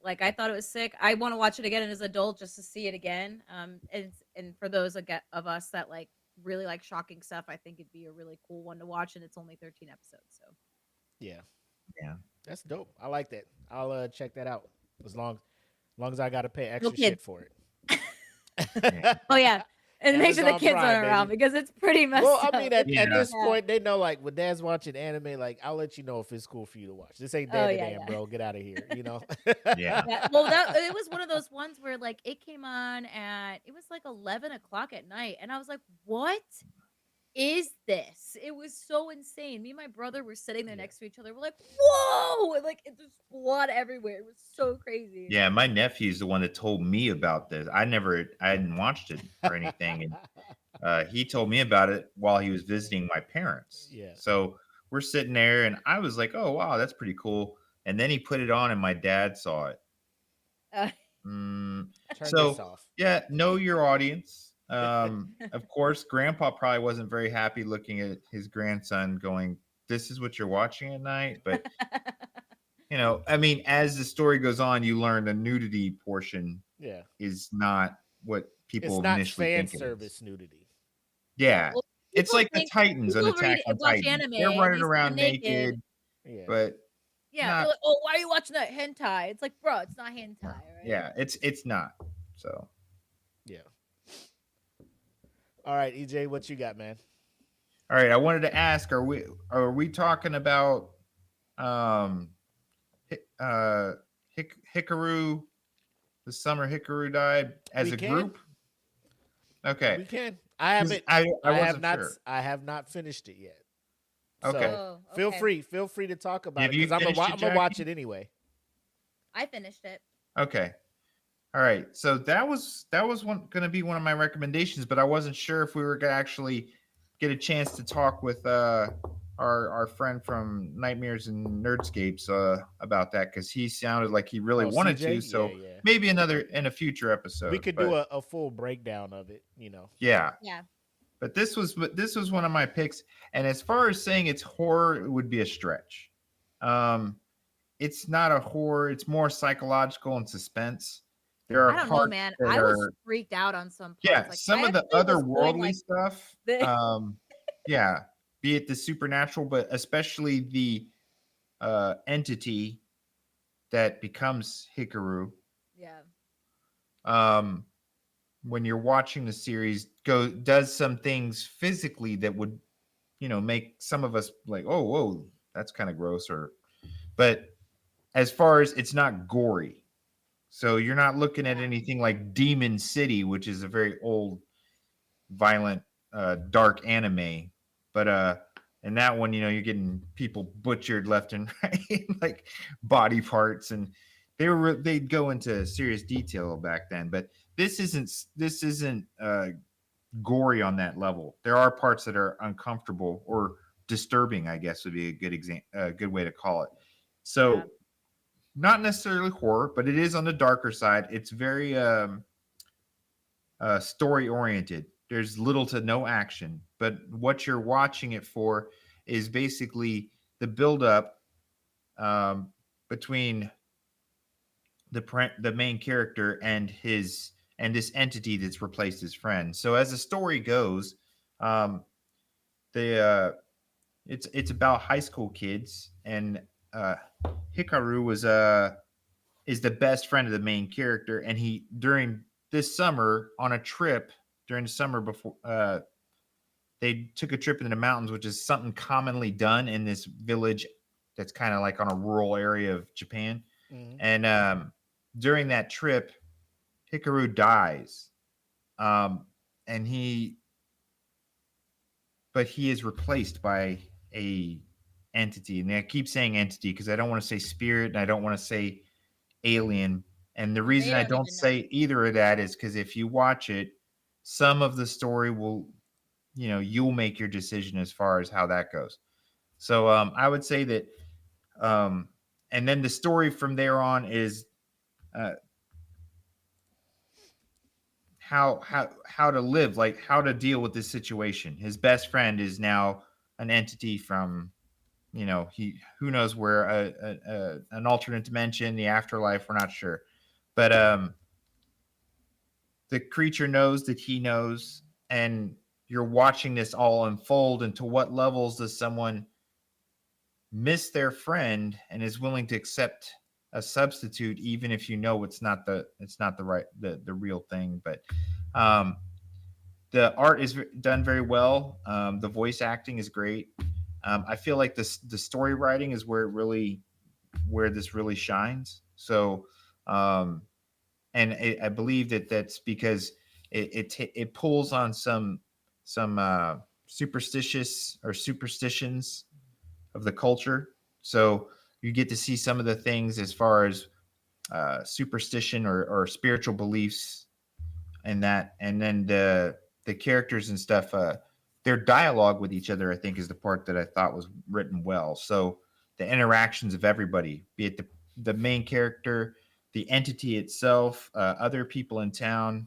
Like I thought it was sick. I want to watch it again as an adult just to see it again. And for those of us that like really like shocking stuff, I think it'd be a really cool one to watch. And it's only 13 episodes, so Yeah. yeah. That's dope. I like that. I'll check that out as long as I got to pay no extra kids. shit for it. Yeah. Oh yeah, and make sure the Amazon kids Prime, aren't around baby. because it's pretty messed Well, I up. mean, at Yeah. this Yeah. point, they know like when Dad's watching anime, like I'll let you know if it's cool for you to watch. This ain't Oh Dad yeah, Dan, yeah. bro. Get out of here. Yeah. Yeah, well, it was one of those ones where like it came on it was like 11 o'clock at night, and I was like, "What is this?" It was so insane. Me and my brother were sitting there Yeah. next to each other. We're like, "Whoa!" And, like there's blood everywhere. It was so crazy. Yeah, my nephew's the one that told me about this. I hadn't watched it or anything, and he told me about it while he was visiting my parents. Yeah. So we're sitting there, and I was like, "Oh wow, that's pretty cool." And then he put it on, and my dad saw it. Uh, Turn So this off. yeah, know your audience. Of course, Grandpa probably wasn't very happy looking at his grandson, going, "This is what you're watching at night." But I mean, as the story goes on, you learn the nudity portion Yeah. is not what people It's not initially fan think it is. service nudity. Yeah, well, it's people like the think Titans on people Attack on watch Titan. anime They're and running they see them around naked. naked, Yeah. but Yeah, not. they're like, "Oh, why are you watching that hentai?" It's like, bro, it's not hentai, right? Yeah, it's not. So Yeah. All right, EJ, what you got, man? all right, I wanted to ask: Are we talking about Hikaru? The summer Hikaru died as We a can. group. Okay, We can. I 'Cause haven't. I I have wasn't not. sure. I have not finished it yet. Okay. So Oh, feel okay. free to talk about Have it you because I'm finished it, gonna watch Jackie? it anyway. I finished it. Okay. All right. So that was going to be one of my recommendations, but I wasn't sure if we were going to actually get a chance to talk with our friend from Nightmares and Nerdscapes about that, because he sounded like he really Oh, wanted CJ? to. So Yeah. maybe in a future episode. We could but, do a full breakdown of it. yeah. Yeah. But this was one of my picks, and as far as saying it's horror, it would be a stretch. It's not a horror; it's more psychological and suspense. There are I don't know, parts man. that I was are freaked out on some parts. yeah, Like some I of the actually was going otherworldly like stuff. the Yeah, be it the supernatural, but especially the entity that becomes Hikaru. yeah. When you're watching the series, does some things physically that would, make some of us like, oh, whoa, that's kind of gross. But as far as it's not gory, so you're not looking at anything like Demon City, which is a very old, violent, dark anime. But in that one, you're getting people butchered left and right, like body parts, and they'd go into serious detail back then, but this isn't gory on that level. There are parts that are uncomfortable or disturbing, I guess would be a good way to call it. Yeah. So not necessarily horror, but it is on the darker side. It's very story oriented. There's little to no action, but what you're watching it for is basically the build up between the main character and this entity that's replaced his friend. So as the story goes, um, the it's about high school kids, and Hikaru is the best friend of the main character, and he during this summer on a trip during the summer before they took a trip into the mountains, which is something commonly done in this village that's kind of like on a rural area of Japan. Mm-hmm. And during that trip, Hikaru dies, and but he is replaced by a entity. And I keep saying entity because I don't want to say spirit and I don't want to say alien. And the reason They I don't don't even know. say either of that is because if you watch it, some of the story will, you'll make your decision as far as how that goes. So I would say that, and then the story from there on is uh, how to live, like how to deal with this situation. His best friend is now an entity from, he who knows where, an alternate dimension, the afterlife. We're not sure, but the creature knows that he knows, and you're watching this all unfold. And to what levels does someone miss their friend and is willing to accept a substitute, even if it's not the real thing. But um, the art is done very well. The voice acting is great. I feel like the story writing is where this really shines. So, and I believe that's because it pulls on some superstitions of the culture. So you get to see some of the things as far as superstition or spiritual beliefs and that, and then the characters and stuff. Their dialogue with each other, I think, is the part that I thought was written well. So the interactions of everybody, be it the main character, the entity itself, other people in town.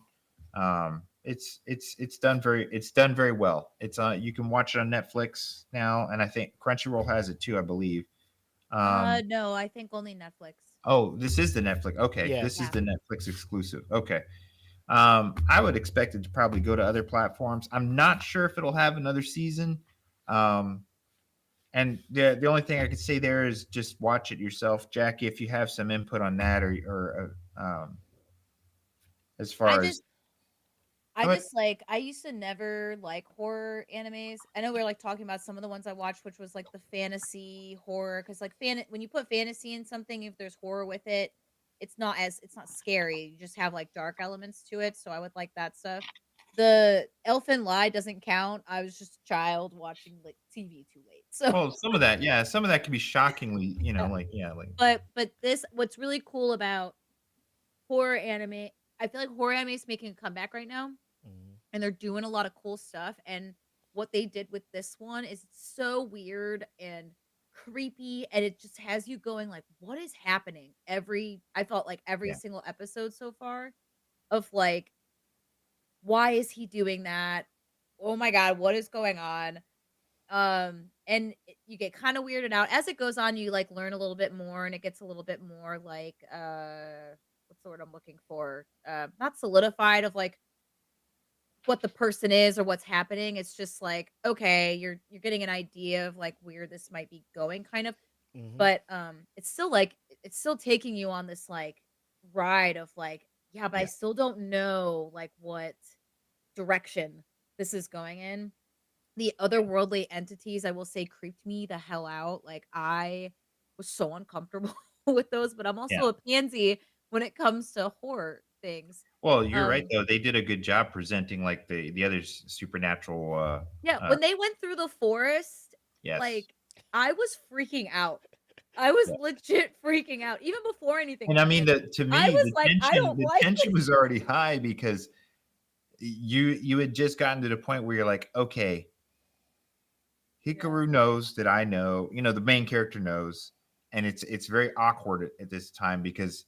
It's done very well. It's you can watch it on Netflix now, and I think Crunchyroll has it too, I believe. No, I think only Netflix. Oh, this is the Netflix. Okay, Yeah. this is Yeah. the Netflix exclusive. Okay. I would expect it to probably go to other platforms. I'm not sure if it'll have another season. Um, and the only thing I could say there is just watch it yourself, Jackie, if you have some input on that, or as I far as just I go ahead. just like I used to never like horror animes. I know we are like talking about some of the ones I watched, which was like the fantasy horror, because like when you put fantasy in something, if there's horror with it, it's not scary. You just have like dark elements to it. So I would like that stuff. The Elfin Lie doesn't count. I was just a child watching like TV too late. So Well, some of that can be shockingly, like but this what's really cool about horror anime, I feel like horror anime is making a comeback right now, Mhm. and they're doing a lot of cool stuff. And what they did with this one is so weird and creepy, and it just has you going like, what is happening? I felt like every yeah, single episode so far of like, why is he doing that? Oh my god, what is going on? And you get kind of weirded out as it goes on. You like learn a little bit more, and it gets a little bit more like what's the word I'm looking for? Not solidified of like what the person is or what's happening. It's just like, okay, you're getting an idea of like where this might be going kind of. Mhm. But it's still like it's still taking you on this like ride of like, yeah, but I yeah. still don't know like what direction this is going in. The otherworldly entities, I will say, creeped me the hell out. Like, I was so uncomfortable with those, but I'm Yeah. also a pansy when it comes to horror things. Well, you're right Um, though. They did a good job presenting like the other supernatural. yeah, Uh, when they went through the forest, yes. like, I was freaking out. I was Yeah. legit freaking out even before anything And I mean, happened. to I me, was like, I don't the like tension this. was already high because you had just gotten to the point where you're like, okay, Hikaru knows that I know, the main character knows, and it's very awkward at this time because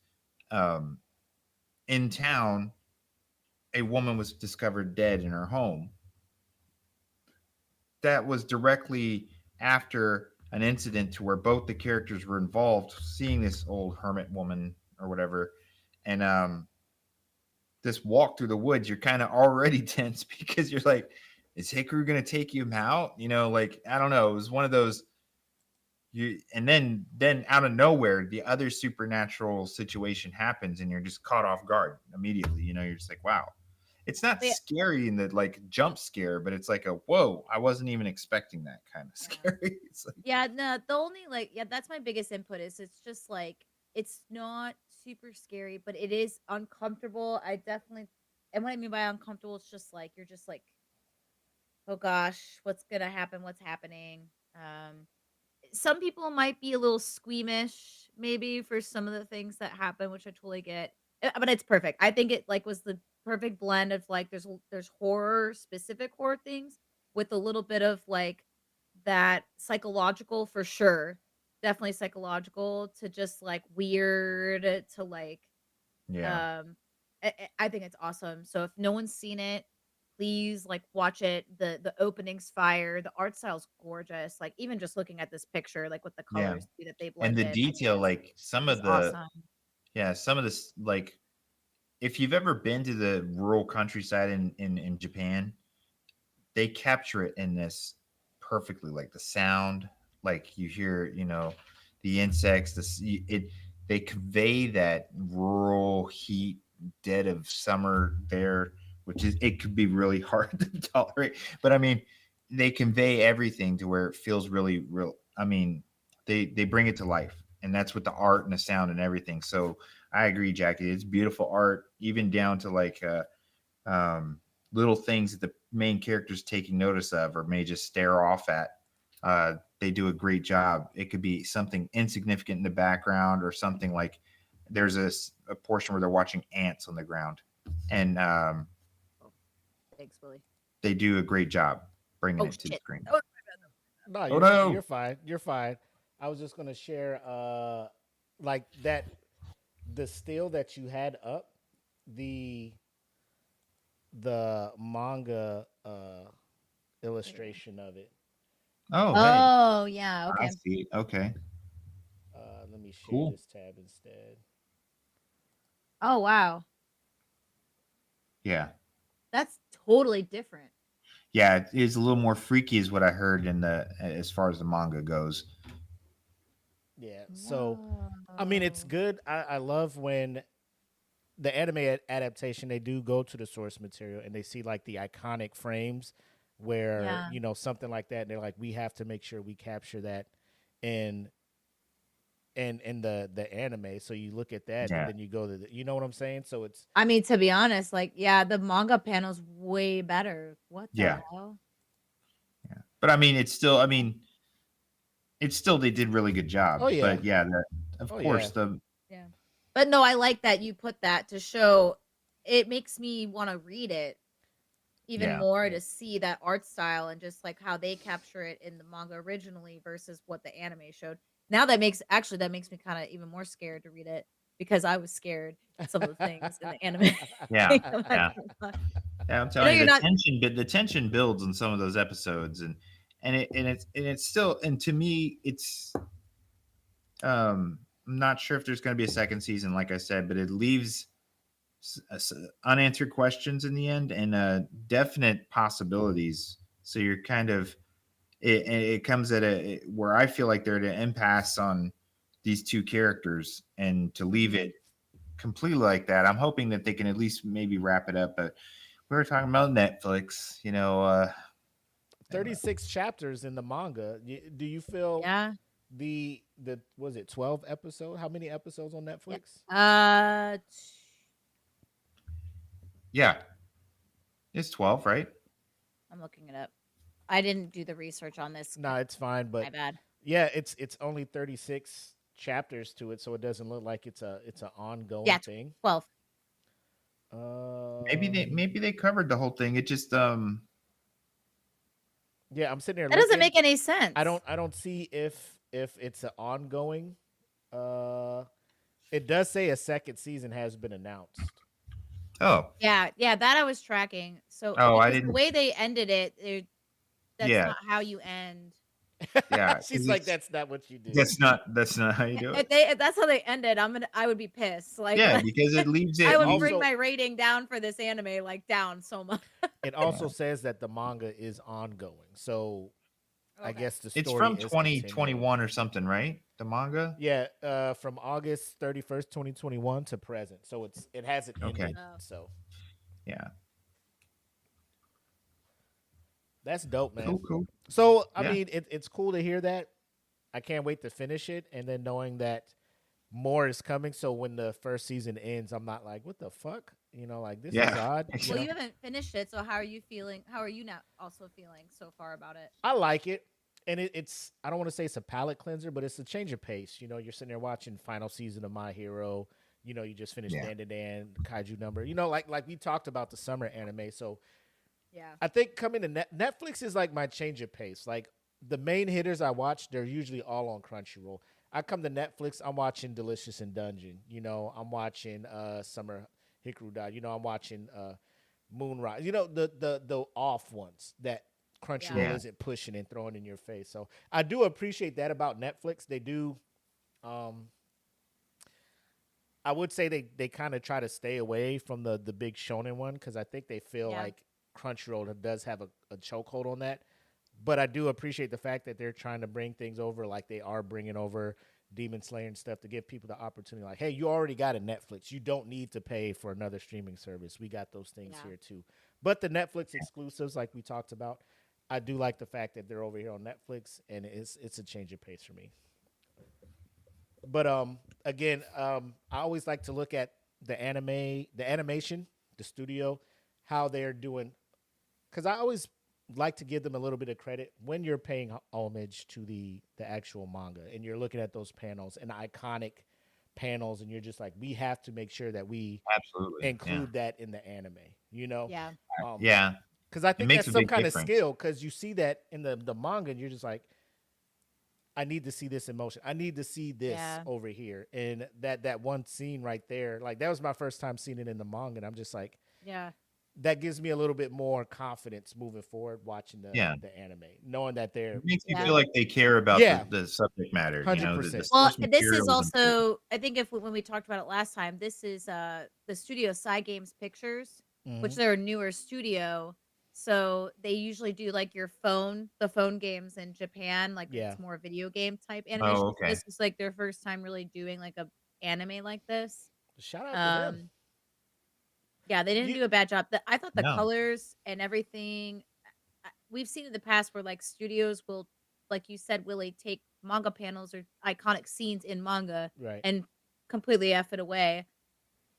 um, in town, a woman was discovered dead in her home. That was directly after an incident to where both the characters were involved, seeing this old hermit woman or whatever, and this walk through the woods, you're kind of already tense because you're like, is Hikaru going to take him out? Like, I don't know. It was one of those and then out of nowhere, the other supernatural situation happens and you're just caught off guard immediately. You're just like, wow. It's not Yeah. scary in the like jump scare, but it's like a whoa, I wasn't even expecting that kind of Yeah. scary. It's like, Yeah, no, the only that's my biggest input is it's just like it's not super scary, but it is uncomfortable. I definitely and what I mean by uncomfortable, it's just like you're just like, oh gosh, what's gonna happen? What's happening? Some people might be a little squeamish maybe for some of the things that happen, which I totally get. But it's perfect. I think it like was the perfect blend of like there's horror, specific horror things with a little bit of like that psychological for sure. Definitely psychological to just like weird to like yeah, um I think it's awesome. So if no one's seen it, please like watch it. The opening's fire. The art style's gorgeous. Like even just looking at this picture, like with the yeah. colors too that they And the blended, I think detail, like is awesome. some of this, like if you've ever been to the rural countryside in Japan, they capture it in this perfectly, like the sound, like you hear, the insects, they convey that rural heat, dead of summer there, which is, it could be really hard to tolerate, but I mean, they convey everything to where it feels really real. I mean, they bring it to life, and that's with the art and the sound and everything. So I agree, Jackie, it's beautiful art, even down to like little things that the main character's taking notice of or may just stare off at. They do a great job. It could be something insignificant in the background or something like there's a portion where they're watching ants on the ground, and Oh, thanks, Willie. they do a great job bringing Oh it to the shit. screen. Oh, No, Oh no! you're fine. You're fine. I was just gonna share like that the still that you had up, the manga illustration of it. Oh hey, oh yeah, I okay. see it. Okay, Let me share cool. this tab instead. Oh wow. Yeah, That's totally different. yeah. It is a little more freaky, is what I heard in the as far as the manga goes. Yeah. So I mean it's good. I love when the anime adaptation, they do go to the source material and they see like the iconic frames where Yeah. something like that, and they're like, we have to make sure we capture that in in the anime. So you look at that and Yeah, then you go to you know what I'm saying? So it's I mean, to be honest, like, yeah, the manga panel's way better. What the yeah, hell? yeah. But I mean, it's still. I mean, it's still, they did really good job. oh yeah. But yeah, of Oh course yeah. the Yeah. But no, I like that you put that to show it makes me want to read it even yeah, more to see that art style and just like how they capture it in the manga originally versus what the anime showed. Now that makes me kind of even more scared to read it because I was scared of some of the things in the anime. yeah, I'm not yeah. gonna lie. Yeah, I'm I know telling you, you're the not. tension, but the tension builds in some of those episodes, and it's still, and to me, it's I'm not sure if there's going to be a second season, like I said, but it leaves unanswered questions in the end and definite possibilities. So you're kind of it comes at a where I feel like they're at an impasse on these two characters, and to leave it completely like that, I'm hoping that they can at least maybe wrap it up. But we were talking about Netflix, 36 chapters in the manga. Do you feel Yeah. the was it 12 episode? How many episodes on Yeah. Netflix? yeah, it's 12, right? I'm looking it up. I didn't do the research on this. No, it's fine, but My bad. yeah, it's only 36 chapters to it, so it doesn't look like it's an ongoing Yeah, thing. 12. Maybe they covered the whole thing. It just Yeah, I'm sitting there That doesn't looking. make any sense. I don't see if it's an ongoing. Uh, it does say a second season has been announced. oh Yeah, that I was tracking. So oh I because the didn't way they ended it, that's yeah not how you end. yeah 'cause She's like, that's not what you do. that's not how you do it. If that's how they ended, I would be pissed. Like, Yeah, because it leaves I it would leaves, bring Also- my rating down for this anime like down so much. It also says that the manga is ongoing, so I Okay. guess the it's story from is 2021 or something, right? The manga. Yeah, from August 31st, 2021 to present. So it hasn't Okay. ended. Oh. So Yeah. that's dope, man. Cool. So I Yeah. mean, it's cool to hear that. I can't wait to finish it, and then knowing that more is coming. So when the first season ends, I'm not like, what the fuck? You know, like this is Yeah. odd. Well, know? you haven't finished it, so how are you feeling? How are you now also feeling so far about it? I like it. And it's I don't want to say it's a palate cleanser, but it's a change of pace. You know, you're sitting there watching final season of My Hero. You know, you just finished Yeah. Dan to Dan, Kaiju Number. You know, like we talked about the summer anime. So Yeah. I think coming to Netflix is like my change of pace. Like the main hitters I watch, they're usually all on Crunchyroll. I come to Netflix, I'm watching Delicious in Dungeon. You know, I'm watching Summer Hikaru Dai. You know, I'm watching Moonrise. You know, the off ones that Crunchyroll Yeah. isn't pushing and throwing in your face. So I do appreciate that about Netflix. They do I would say they kind of try to stay away from the big shonen one because I think they feel Yeah. like Crunchyroll does have a chokehold on that. But I do appreciate the fact that they're trying to bring things over like they are bringing over Demon Slayer and stuff to give people the opportunity. Like, hey, you already got a Netflix. You don't need to pay for another streaming service. We got those things Yeah. here too. But the Netflix exclusives, like we talked about, I do like the fact that they're over here on Netflix, and it's a change of pace for me. But again, I always like to look at the animation, the studio, how they're doing, because I always like to give them a little bit of credit when you're paying homage to the actual manga, and you're looking at those panels and iconic panels, and you're just like, we have to make sure that we Absolutely. include that in the anime. You know, Yeah. Yeah. because I think makes that's a some big kind difference. of skill. Because you see that in the manga, and you're just like, I need to see this in motion. I need to see this Yeah. over here. And that one scene right there, like that was my first time seeing it in the manga, and I'm just like, Yeah. that gives me a little bit more confidence moving forward watching the anime, knowing that they're It makes you Yeah. feel like they care about Yeah. the subject matter. You know, 100%. the Well, source this is material important. also, I think if when we talked about it last time, this is the studio Side Games Pictures, which Mhm. they're a newer studio. So they usually do like the phone games in Japan, like Yeah. it's more video game type animation. Oh, So okay. this was like their first time really doing like a anime like this. Shout out to them. Yeah, they didn't You- do a bad job. I thought the No. colors and everything. We've seen in the past where like studios will, like you said, Willie, take manga panels or iconic scenes in manga Right. and completely F it away.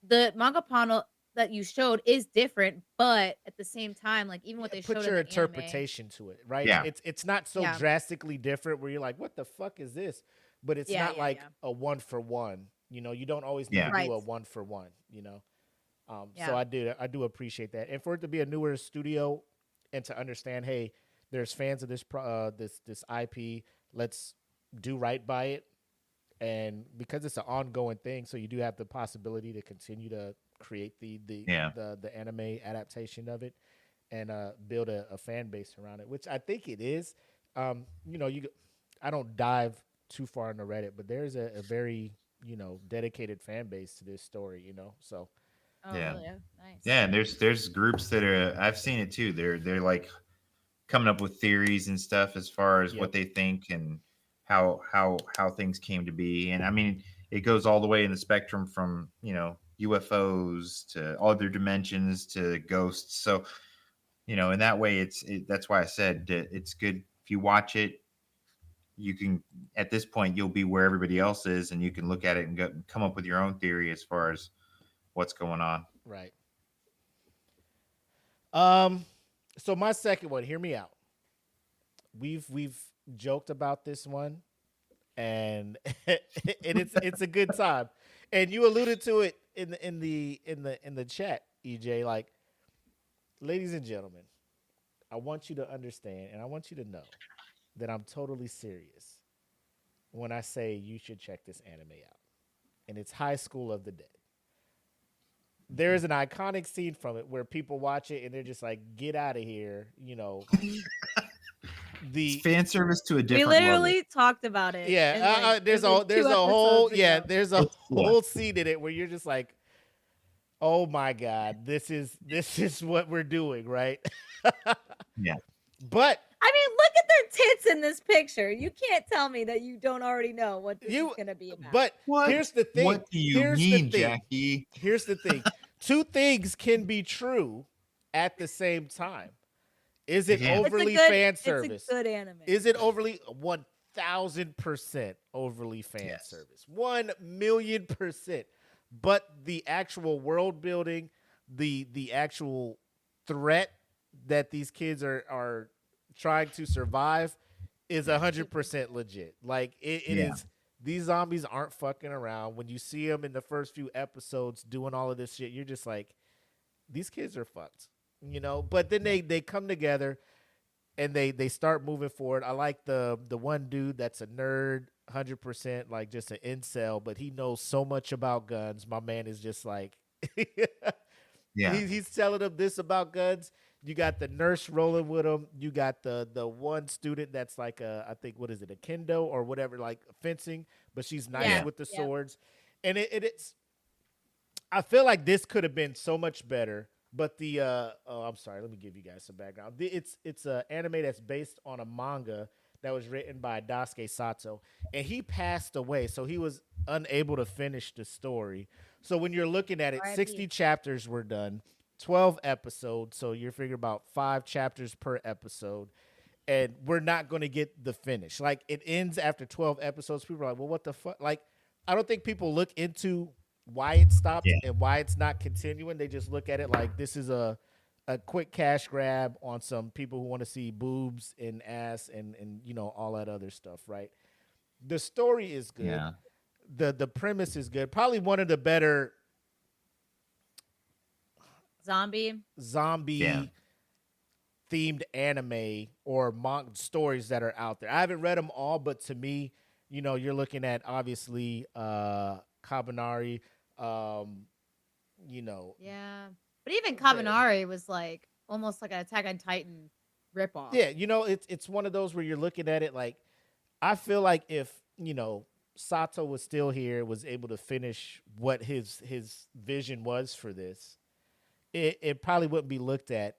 The manga panel that you showed is different, but at the same time, like even what they Put showed your in the anime, interpretation to it, right? Yeah. It's not so Yeah. drastically different where you're like, what the fuck is this? But it's Yeah, not yeah, like yeah. a one for one. You know, you don't always need Yeah. to do a Right. one for one. You know, Yeah. so I do appreciate that, and for it to be a newer studio, and to understand, hey, there's fans of this IP. Let's do right by it, and because it's an ongoing thing, so you do have the possibility to continue to create the anime adaptation of it, and build a fan base around it, which I think it is. You know, I don't dive too far into Reddit, but there's a very dedicated fan base to this story. You know, so Oh, Yeah. really? Oh, nice. Yeah, and there's groups that are I've seen it too. They're like coming up with theories and stuff as far as Yep. what they think and how things came to be. And I mean, it goes all the way in the spectrum from, UFOs to other dimensions to ghosts. So, in that way that's why I said that it's good if you watch it, you can at this point you'll be where everybody else is and you can look at it and come up with your own theory as far as what's going on. right. So my second one, hear me out. We've joked about this one and and it's a good time. And you alluded to it in the chat, EJ. Like, ladies and gentlemen, I want you to understand, and I want you to know that I'm totally serious when I say you should check this anime out. And it's High School of the Dead. There is an iconic scene from it where people watch it and they're just like, "Get out of here!" You know, It's the fan service to a We different level. literally talked about it. in, yeah. like, There's it was a there's 2 a whole episodes yeah ago. there's a Yeah. whole scene in it where you're just like, "Oh my god, this is what we're doing, right?" Yeah. But I mean, look at their tits in this picture. You can't tell me that you don't already know what this you is gonna be about. but What? here's the thing. What do you Here's mean, the thing. Jackie? Here's the thing. Two things can be true at the same time. Is it Yeah. overly fan It's service? a good anime. Is it overly 1,000% overly fan Yes. service? 1,000,000%. But the actual world building, the actual threat that these kids are trying to survive is 100% legit. Like it Yeah. is. These zombies aren't fucking around. When you see them in the first few episodes doing all of this shit, you're just like, these kids are fucked, you know. But then they come together and they start moving forward. I like the one dude that's a nerd, 100%, like just an incel, but he knows so much about guns. My man is just like, Yeah. he's telling them this about guns. You got the nurse rolling with him. You got the one student that's like I think, what is it, a kendo or whatever, like fencing, but she's nice Yeah. with the Yeah. swords. And it's I feel like this could have been so much better. But the I'm sorry, let me give you guys some background. It's a anime that's based on a manga that was written by Daisuke Sato, and he passed away, so he was unable to finish the story. So when you're looking at it, R.I.P. 60 chapters were done, 12 episodes, so you're figuring about 5 chapters per episode, and we're not going to get the finish. Like, it ends after 12 episodes. People are like, well, what the fuck? Like, I don't think people look into why it stopped Yeah. and why it's not continuing. They just look at it like this is a quick cash grab on some people who want to see boobs and ass and you know, all that other stuff, right? The story is good. Yeah. The premise is good. Probably one of the better Zombie. zombie Yeah. themed anime or stories that are out there. I haven't read them all, but to me, you know, you're looking at obviously Kabanari, you know, Yeah. But even Kabanari was like almost like an Attack on Titan ripoff. yeah, you know, it's one of those where you're looking at it like, I feel like if, you know, Sato was still here, was able to finish what his vision was for this, it probably wouldn't be looked at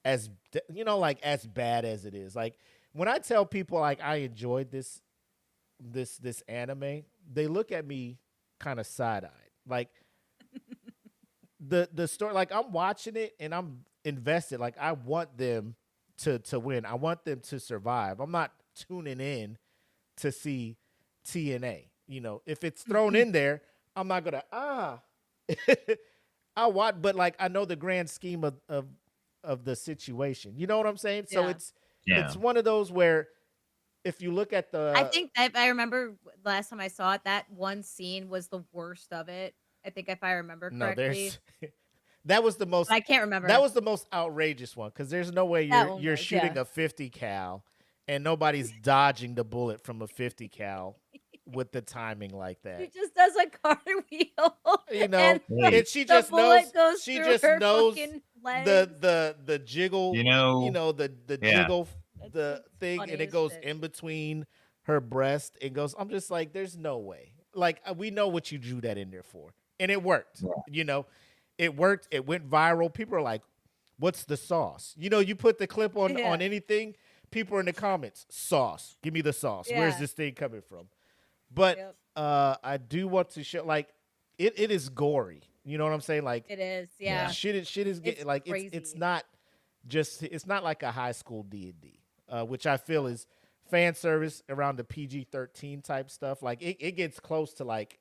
as, you know, like as bad as it is. Like, when I tell people like I enjoyed this anime, they look at me kind of side-eyed. Like, the story, like, I'm watching it and I'm invested. Like, I want them to win. I want them to survive. I'm not tuning in to see TNA. You know, if it's thrown in there, I'm not gonna I watch, but like, I know the grand scheme of the situation. You know what I'm saying? So Yeah. it's one of those where if you look at the I think if I remember last time I saw it, that one scene was the worst of it. I think if I remember no, correctly. there's that was the most But I can't remember. that was the most outrageous one, because there's no way That you're one you're was, shooting yeah. a 50 cal and nobody's dodging the bullet from a 50 cal with the timing like She that. just does a cartwheel. You know, and Hey. and she the just bullet knows goes she through just her knows fucking legs. the jiggle, You know, the yeah. jiggle That's the thing, funny and it as goes shit. in between her breast. It goes, I'm just like, there's no way. Like, we know what you drew that in there for, and it worked. Yeah. You know, it worked. It went viral. People are like, what's the sauce? You know, you put the clip on Yeah. anything, people are in the comments, sauce, give me the sauce. Where's Yeah. this thing coming from? But Yep. I do want to show, like, it is gory. You know what I'm saying? Like, It is, yeah. shit is getting, It's like, it's crazy. not just, it's not like a high school D&D, which I feel is fan service around the PG-13 type stuff. Like, it gets close to like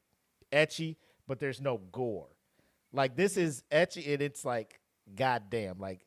etchy, but there's no gore. Like, this is etchy, and it's like, goddamn, like,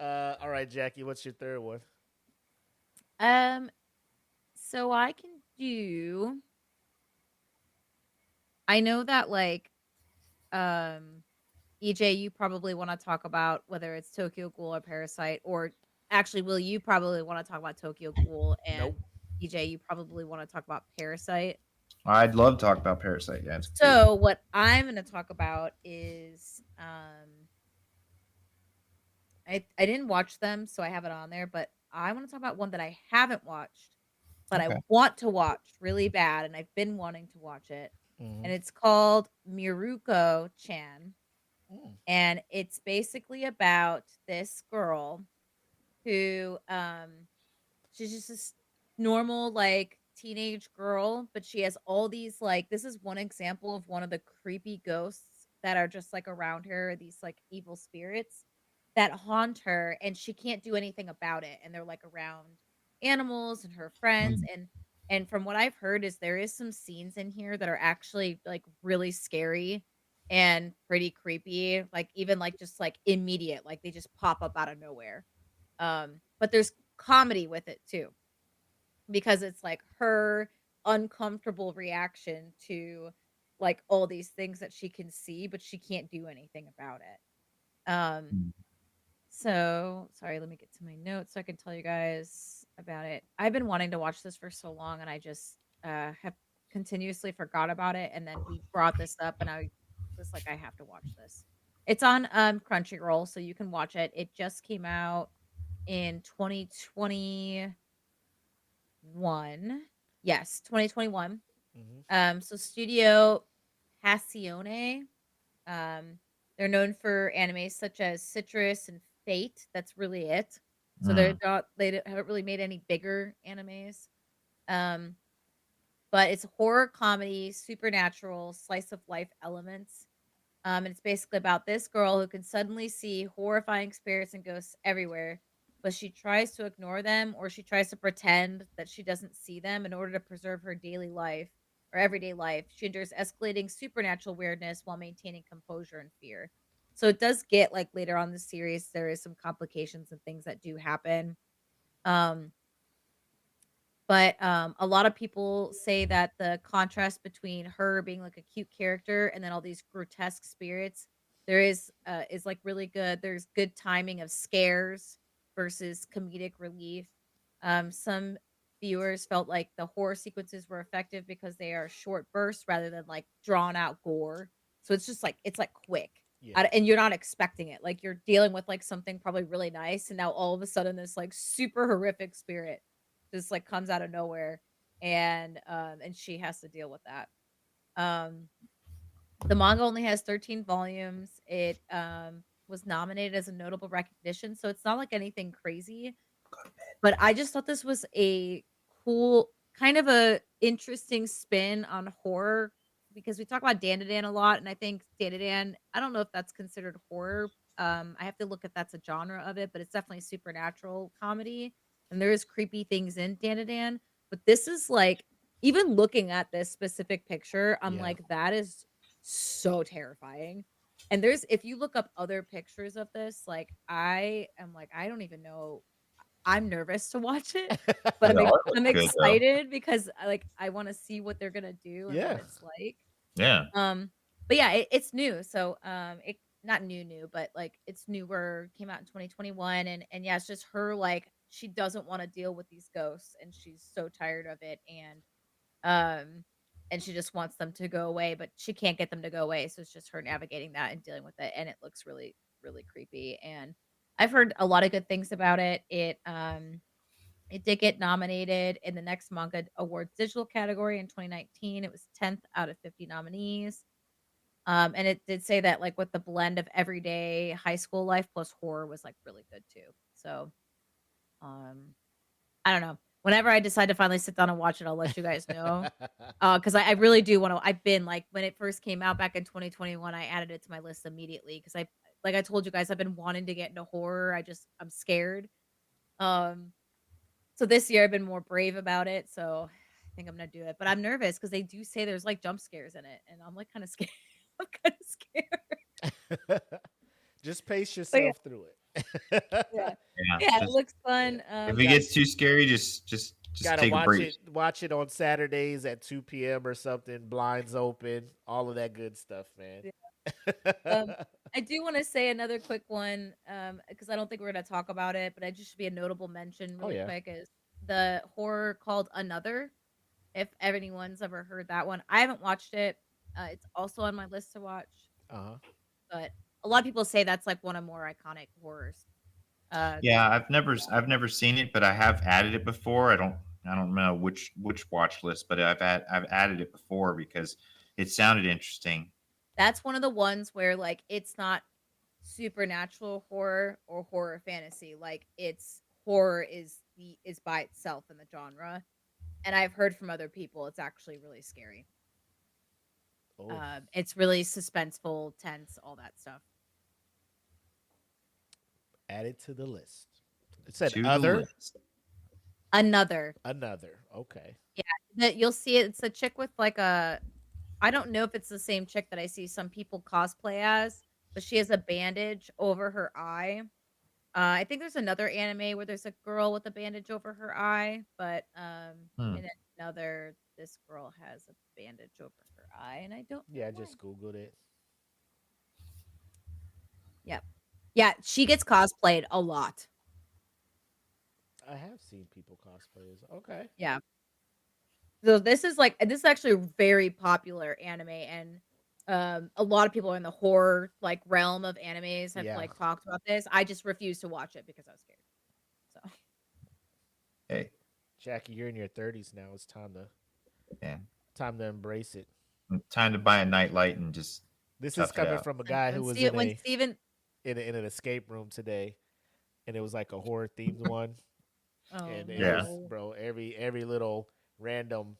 All right, Jackie, what's your third one? Um, so I can do. I know that um, EJ, you probably want to talk about whether it's Tokyo Ghoul or Parasite, or actually, Will, you probably want to talk about Tokyo Ghoul, and Nope. EJ, you probably want to talk about Parasite. I'd love to talk about Parasite. Yeah, it's good. So what I'm going to talk about is I didn't watch them, so I have it on there, but I want to talk about one that I haven't watched, but I Okay. want to watch really bad, and I've been wanting to watch it. Mm-hmm. And it's called Miruko-chan, Mm. and it's basically about this girl who she's just this normal like teenage girl, but she has all these like this is one example of one of the creepy ghosts that are just like around her, these like evil spirits that haunt her, and she can't do anything about it, and they're like around animals and her friends. Mm. And from what I've heard is there is some scenes in here that are actually like really scary and pretty creepy, like even like just like immediate, like they just pop up out of nowhere. But there's comedy with it too, because it's like her uncomfortable reaction to like all these things that she can see, but she can't do anything about it. Mm. So sorry, let me get to my notes so I can tell you guys about it. I've been wanting to watch this for so long, and I just have continuously forgot about it. And then we brought this up, and I was like, I have to watch this. It's on Crunchyroll, so you can watch it. It just came out in 2021. Yes, 2021. Mm-hmm. So Studio Passione. Um, they're known for anime such as Citrus and Fate. That's really it. So Mm. haven't really made any bigger animes. Um, but it's horror comedy, supernatural, slice of life elements. And it's basically about this girl who can suddenly see horrifying spirits and ghosts everywhere, but she tries to ignore them, or she tries to pretend that she doesn't see them in order to preserve her daily life or everyday life. She endures escalating supernatural weirdness while maintaining composure and fear. So it does get like later on in the series, there is some complications and things that do happen. Um, but, a lot of people say that the contrast between her being like a cute character and then all these grotesque spirits, there is like really good. There's good timing of scares versus comedic relief. Some viewers felt like the horror sequences were effective because they are short bursts rather than like drawn out gore. So it's like quick. Yeah. And you're not expecting it. Like you're dealing with like something probably really nice, and now all of a sudden this like super horrific spirit just like comes out of nowhere, and she has to deal with that. Um the manga only has 13 volumes. It was nominated as a notable recognition, so it's not like anything crazy, but I just thought this was a cool kind of a interesting spin on horror, because we talk about Dandadan a lot, and I think Dandadan, I don't know if that's considered horror. I have to look if that's a genre of it, but it's definitely supernatural comedy, and there is creepy things in Dandadan. But this is like, even looking at this specific picture, I'm Yeah. like, that is so terrifying. And there's if you look up other pictures of this, like I am like, I don't even know, I'm nervous to watch it, but The art looks I'm good though. excited because I wanna see what they're gonna do and what Yeah. it's like. Yeah. But yeah, it's new, so, it not new, but, like, it's newer, came out in 2021, and yeah, it's just her, like, she doesn't wanna deal with these ghosts, and she's so tired of it, um, and she just wants them to go away, but she can't get them to go away, so it's just her navigating that and dealing with it, and it looks really, really creepy, and I've heard a lot of good things about it. It did get nominated in the Next Manga Awards digital category in 2019. It was 10th out of 50 nominees. And it did say that like with the blend of everyday high school life plus horror was like really good too. So, um, I don't know. Whenever I decide to finally sit down and watch it, I'll let you guys know. Because I really do want to. I've been like when it first came out back in 2021, I added it to my list immediately because like I told you guys, I've been wanting to get into horror. I'm scared. Um, so this year I've been more brave about it. So I think I'm gonna do it. But I'm nervous because they do say there's like jump scares in it, and I'm like kind of scared. I'm kind of scared. Just pace But yeah, yourself through it. Yeah. Yeah, Yeah, it just looks Yeah. fun. if it gets too scary, just Gotta take a break. watch it on Saturdays at 2 p.m. or something, blinds open, all of that good stuff, man. Yeah. Um, I do want to say another quick one, because I don't think we're gonna talk about it, but it just should be a notable mention Oh really yeah. quick is the horror called Another. If anyone's ever heard that one, I haven't watched it. It's also on my list to watch, Uh-huh. but a lot of people say that's like one of more iconic horrors. Yeah, I've never seen it, but I have added it before. I don't know which watch list, but I've added it before because it sounded interesting. That's one of the ones where like it's not supernatural horror or horror fantasy. Like it's horror is by itself in the genre. And I've heard from other people it's actually really scary. Oh, It's really suspenseful, tense, all that stuff. add it to the list. It said To the other, list. Another. another. Okay. Yeah. That you'll see it. It's a chick with like a I don't know if it's the same chick that I see some people cosplay as, but she has a bandage over her eye. I think there's another anime where there's a girl with a bandage over her eye, but Hmm. in another, this girl has a bandage over her eye, and I don't know Yeah, I why. just Googled it. Yep. Yeah, she gets cosplayed a lot. I have seen people cosplay as okay. Yeah. So this is actually a very popular anime, and a lot of people in the horror like realm of animes have Yeah. like talked about this. I just refused to watch it because I was scared. So Hey, Jackie, you're in your 30s now. It's yeah, time to embrace it. time to buy a nightlight and just This is tough it coming out. from a guy who when was Steven, when Steven in an escape room today, and it was like a horror themed one, oh and it Yeah. was no. bro every little random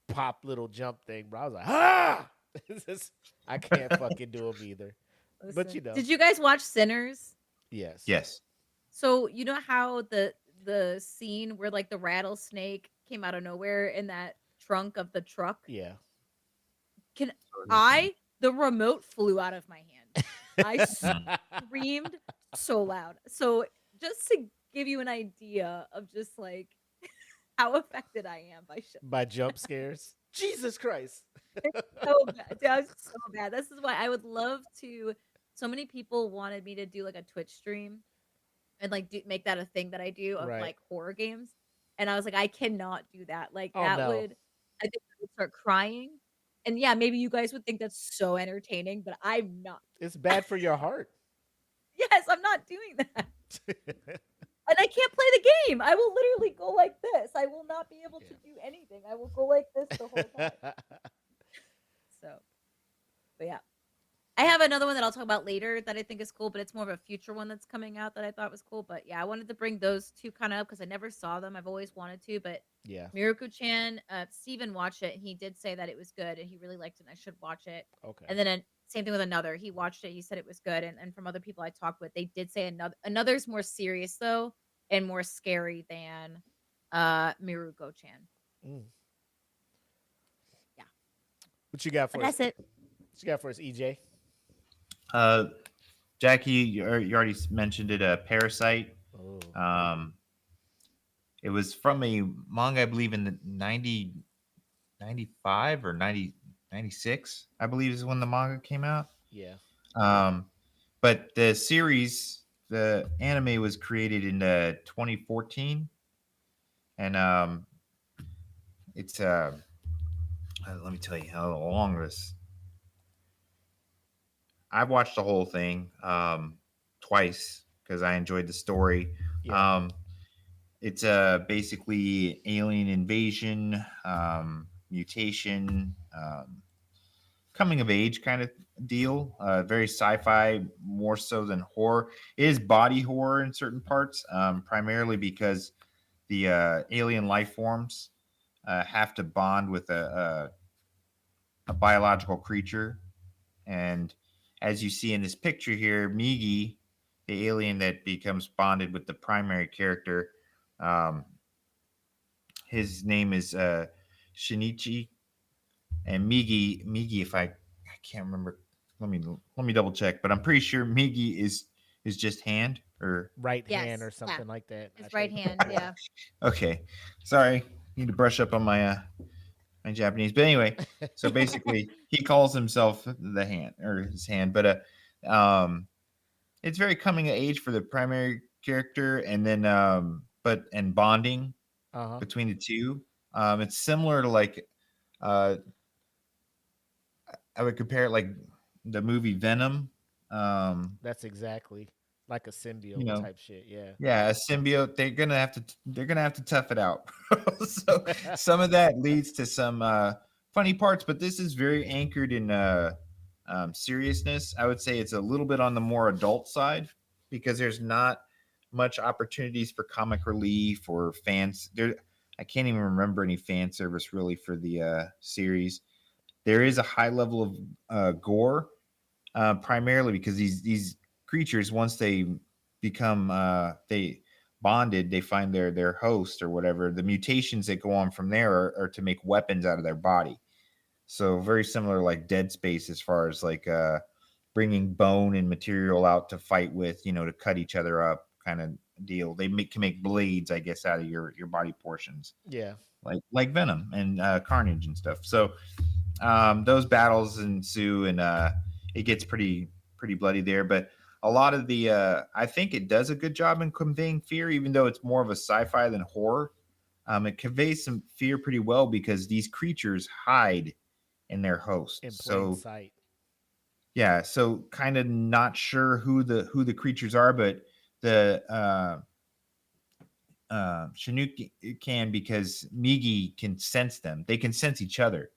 pop little jump thing, bro. I was like, ah, This is- I can't fucking do them either. But Listen, you know, did you guys watch Sinners? yes, Yes. So you know how the scene where like the rattlesnake came out of nowhere in that trunk of the truck? yeah. Can the remote flew out of my hand. I Hmm. screamed so loud. So just to give you an idea of just like how affected I am by shit. By jump scares. Jesus Christ. So bad. Dude, I was so bad. This is why I would love to. So many people wanted me to do like a Twitch stream and like make that a thing that I do of Right. like horror games. And I was like, I cannot do that. Like Oh that no. would I think I would start crying. And yeah, maybe you guys would think that's so entertaining, but I'm not. It's bad for your heart. Yes, I'm not doing that. And I can't play the game. I will literally go like this. I will not be able to Yeah. do anything. I will go like this the whole time. So, but yeah. I have another one that I'll talk about later that I think is cool, but it's more of a future one that's coming out that I thought was cool. But yeah, I wanted to bring those two kind of up because I never saw them. I've always wanted to, but Yeah. Miruku-chan, Steven watched it. He did say that it was good and he really liked it and I should watch it. Okay. And then same thing with Another. He watched it. He said it was good. And from other people I talked with, they did say Another's more serious though and more scary than Miruko-chan. Mm. Yeah. What you got for But us? that's it. What you got for us, EJ? Jackie, you already mentioned it. Parasite. Oh. It was from a manga, I believe, in the 95 or 96, I believe, is when the manga came out. Yeah. But the series, the anime was created in 2014, and it's let me tell you how long this. I've watched the whole thing twice because I enjoyed the story. Yeah. It's basically alien invasion, mutation, coming of age kind of deal. Very sci-fi, more so than horror. It is body horror in certain parts, primarily because the alien life forms have to bond with a biological creature. And as you see in this picture here, Migi, the alien that becomes bonded with the primary character, um, his name is Shinichi, and Migi. If I can't remember, let me double check, but I'm pretty sure Migi is just hand. or Right hand Yes. or Yeah. something like that. I His right think. hand. Yeah. okay. Sorry, need to brush up on my Japanese. But anyway, so basically, he calls himself the hand or his hand, but it's very coming of age for the primary character, and then and bonding Uh-huh. between the two. It's similar to like uh, I would compare it like the movie Venom. Um, That's exactly like a you symbiote know, type shit. Yeah. yeah, a symbiote. They're gonna have to tough it out. So some of that leads to some funny parts, but this is very anchored in seriousness. I would say it's a little bit on the more adult side because there's not much opportunities for comic relief or fans. There, I can't even remember any fan service really for the series. There is a high level of gore, primarily because these creatures, once they become they bonded, they find their host or whatever. The mutations that go on from there are to make weapons out of their body. So very similar, like Dead Space, as far as like bringing bone and material out to fight with, to cut each other up, kind of deal. Can make blades, I guess, out of your body portions, Yeah. like Venom and Carnage and stuff. So those battles ensue, and it gets pretty bloody there. But a lot of the I think it does a good job in conveying fear, even though it's more of a sci-fi than horror. It conveys some fear pretty well because these creatures hide in their host. In plain So sight. yeah, so kind of not sure who the creatures are, but the Chinook can, because Migi can sense them. They can sense each other.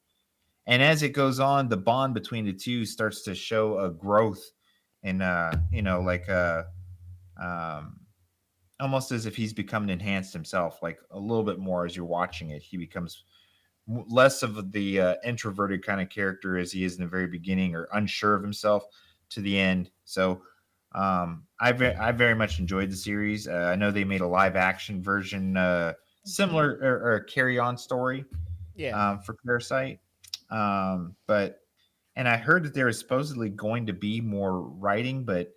And as it goes on, the bond between the two starts to show a growth, and like um, almost as if he's become enhanced himself, like a little bit more as you're watching it. He becomes less of the introverted kind of character as he is in the very beginning, or unsure of himself to the end. So I very much enjoyed the series. I know they made a live action version, Mhm. similar, or a carry on story Yeah. for Parasite. But and I heard that there is supposedly going to be more writing, but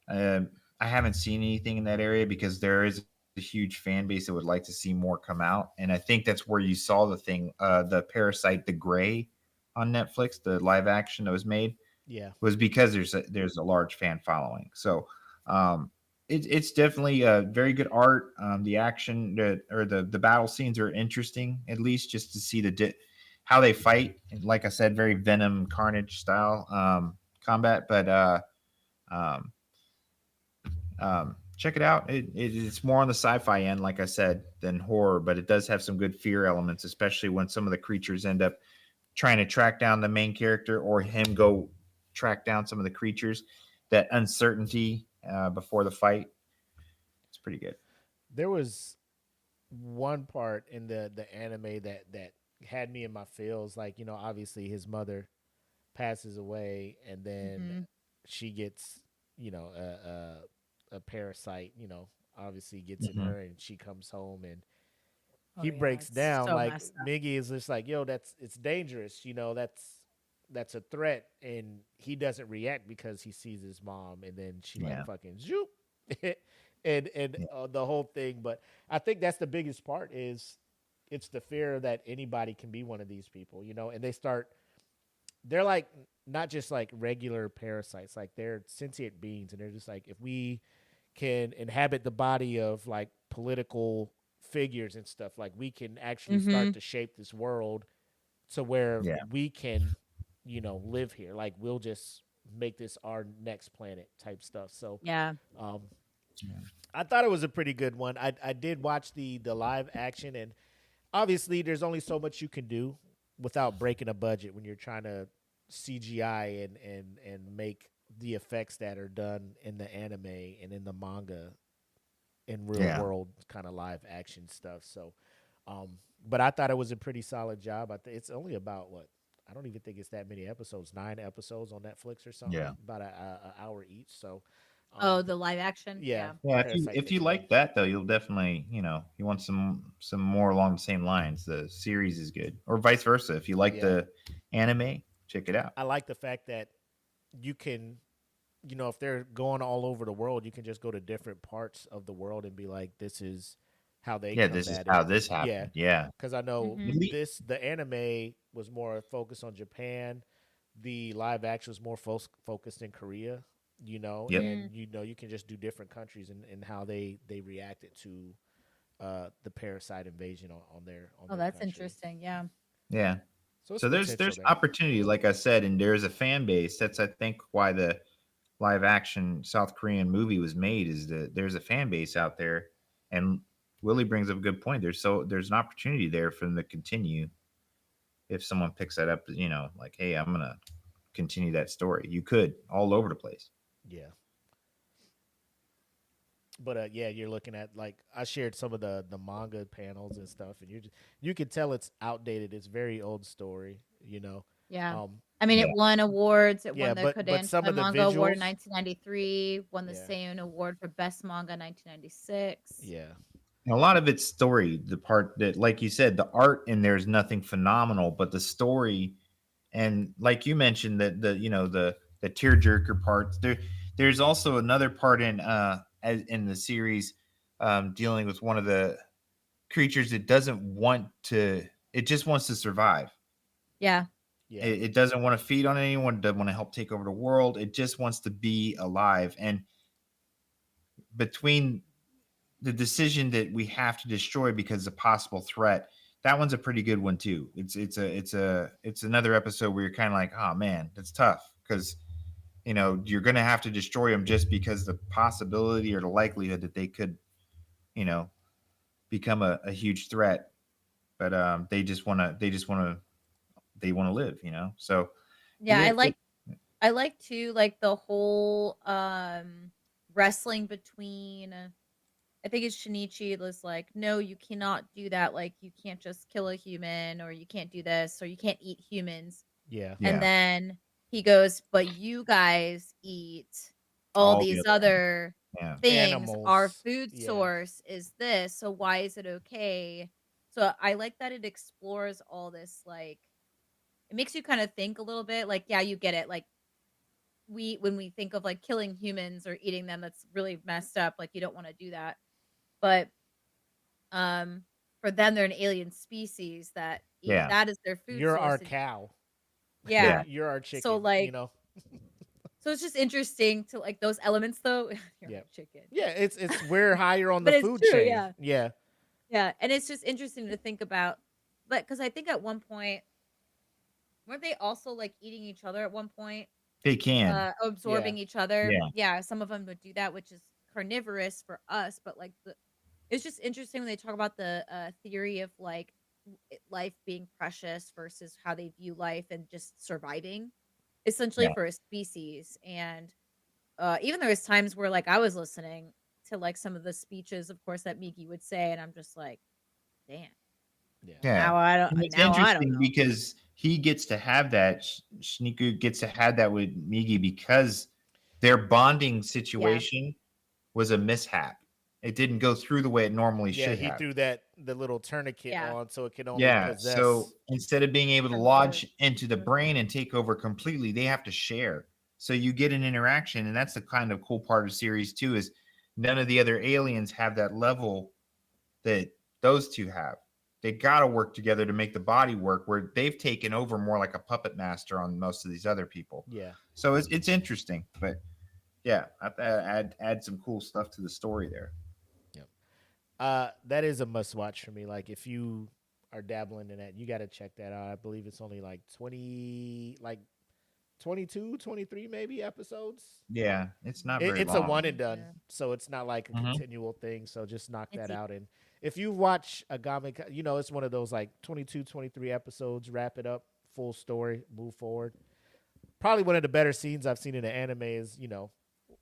um, I haven't seen anything in that area because there is a huge fan base that would like to see more come out, and I think that's where you saw the Parasite, the Gray, on Netflix, the live action that was made, Yeah. was because there's a large fan following. So um, it's definitely a very good art. The action, or the battle scenes are interesting, at least just to see how they fight. And like I said, very Venom Carnage style combat. But um, check it out. It's more on the sci-fi end, like I said, than horror, but it does have some good fear elements, especially when some of the creatures end up trying to track down the main character, or him go track down some of the creatures. That uncertainty before the fight, it's pretty good. There was one part in the anime that had me in my feels. Like, obviously his mother passes away, and then Mhm. she gets, a parasite, obviously gets in Mhm. her, and she comes home, and Oh he yeah, breaks it's down. so Like, messed up. Miggy is just like, yo, it's dangerous, that's a threat, and he doesn't react because he sees his mom, and then she like Yeah. fucking zoop, and Yeah. the whole thing. But I think that's the biggest part, is it's the fear that anybody can be one of these people, and they're like not just like regular parasites, like they're sentient beings, and they're just like, if we can inhabit the body of like political figures and stuff, like we can actually start Mhm. to shape this world to where Yeah. we can, live here. Like, we'll just make this our next planet type stuff. So Yeah. um, Yeah. I thought it was a pretty good one. I did watch the live action, and obviously there's only so much you can do without breaking a budget when you're trying to CGI and make the effects that are done in the anime and in the manga in real Yeah. world kind of live action stuff. So, but I thought it was a pretty solid job. It's only about what, I don't even think it's that many episodes, 9 episodes on Netflix or something, Yeah. about a hour each. So, Oh, the live action? yeah, Yeah. Yeah, if you Parasite if you takes about. like that though, you'll definitely, you want some more along the same lines. The series is good, or vice versa. If you like Yeah, the anime, check it out. I like the fact that you can you know, if they're going all over the world, you can just go to different parts of the world and be like, this is how they Yeah, this is combat it. how this Yeah, happened. Yeah. because I know Mhm. Elite- the anime was more focused on Japan. The live action was more focused in Korea. You know, Yep. and you know you can just do different countries and how they reacted to the parasite invasion on Oh, their that's country. interesting. Yeah. Yeah. So it's So potential there's there. opportunity, like I said, and there's a fan base. That's I think why the live action South Korean movie was made is that there's a fan base out there, and Willie brings up a good point. There's an opportunity there for them to continue if someone picks that up. You know, like hey, I'm gonna continue that story. You could all over the place. Yeah. But yeah, you're looking at like I shared some of the manga panels and stuff, and you can tell it's outdated. It's very old story, you know. Yeah. Um, I mean, Yeah. it won awards. It yeah, won the but some Kodansha of the Manga Award in visuals, 1993, won the yeah, Seiun Award for Best Manga in 1996. yeah, And a lot of it's story. The part that, like you said, the art in there is nothing phenomenal, but the story, and like you mentioned, that the the tearjerker parts. There's also another part in the series dealing with one of the creatures that doesn't want to. It just wants to survive. Yeah. yeah, It doesn't want to feed on anyone. It doesn't want to help take over the world. It just wants to be alive. And between the decision that we have to destroy because of a possible threat, that one's a pretty good one too. It's another episode where you're kind of like, oh man, that's tough because you're going to have to destroy them just because the possibility or the likelihood that they could you know become a huge threat. But they want to live. So Yeah, it, I like too like the whole wrestling between I think it's Shinichi was like, "No, you cannot do that. Like you can't just kill a human or you can't do this or you can't eat humans." yeah, And yeah, then he goes, "But you guys eat all all the these other other yeah. things. Our animals, food yeah, source is this. So why is it okay?" So I like that it explores all this like it makes you kind of think a little bit like, yeah, you get it. Like we when we think of like killing humans or eating them, that's really messed up. Like you don't want to do that. But um for them they're an alien species that eat Yeah. that is their food you're source. our cow, Yeah. you're our So chicken, you like know. so it's just interesting to like those elements though. You're Yeah, like chicken. yeah, it's we're higher on the But it's food true, chain. yeah. Yeah, Yeah. And it's just interesting to think about. But because I think at one point, weren't they also like eating each other at one point? They can. yeah, Absorbing each other. Yeah. Yeah, some of them would do that, which is carnivorous for us, but like it's just interesting when they talk about the theory of like life being precious versus how they view life and just surviving essentially Yeah. for a species. And even there was times where like I was listening to like some of the speeches, of course, that Miki would say, and I'm just like, damn. yeah, Yeah. And it's Now I don't interesting know. because he gets to have that. Shniku gets to have that with Migi because their bonding Yeah. situation was a mishap. It didn't go through the way it normally yeah. should He have. threw the little tourniquet Yeah. on so it can only Yeah. So possess. instead of being able to For good. lodge into the brain and take over completely, they have to share. So you get an interaction, and that's the kind of cool part of series two is none of the other aliens have that level that those two have. They got to work together to make the body work. Where they've taken over more like a puppet master on most of these other people. Yeah, So it's interesting, but yeah, I have to add some cool stuff to the story there. yep. That is a must watch for me. Like if you are dabbling in that, you got to check that out. I believe it's only like 20, like 22, 23 maybe episodes. Yeah, it's not very It's a long. one and done, Yeah. so it's not like a Mhm. continual thing. So just knock It's that out. And if you watch Agami, you know, it's one of those like 22, 23 episodes, wrap it up, full story, move forward. Probably one of the better scenes I've seen in an anime is, you know,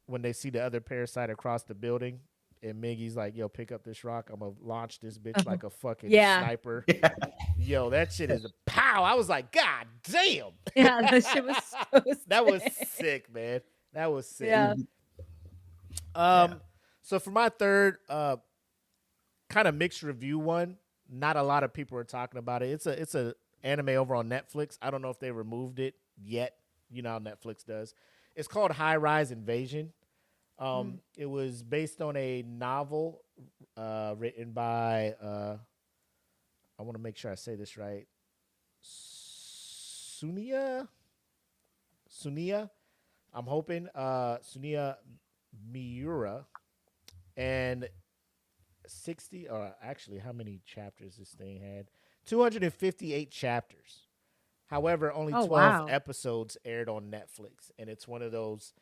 when they see the other parasite across the building and Miggy's like, yo, pick up this rock. I'm going to launch this bitch like a fucking Yeah. sniper. Yeah. Yo, that shit is a pow. I was like, God damn. Yeah, that shit was so That was sick. sick, man. That was sick. Yeah. So for my third kind of mixed review one, not a lot of people are talking about it. It's a anime over on Netflix. I don't know if they removed it yet. You know how Netflix does. It's called High Rise Invasion. Mm. It was based on a novel written by I want to make sure I say this right. Sunia. I'm hoping Sunia Miura, and 60 or actually how many chapters this thing had? 258 chapters. However, only Oh 12 wow. episodes aired on Netflix, and it's one of those.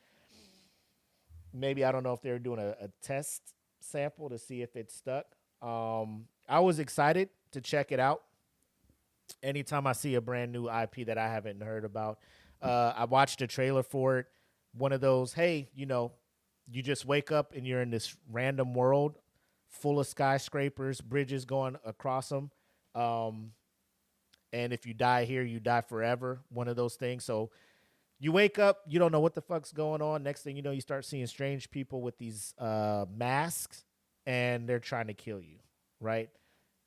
Maybe I don't know if they were doing a test sample to see if it stuck. I was excited to check it out. Anytime I see a brand new IP that I haven't heard about, I watched a trailer for it. One of those, hey, you just wake up and you're in this random world full of skyscrapers, bridges going across them. And if you die here, you die forever. One of those things. So you wake up, you don't know what the fuck's going on. Next thing you know, you start seeing strange people with these masks, and they're trying to kill you, right?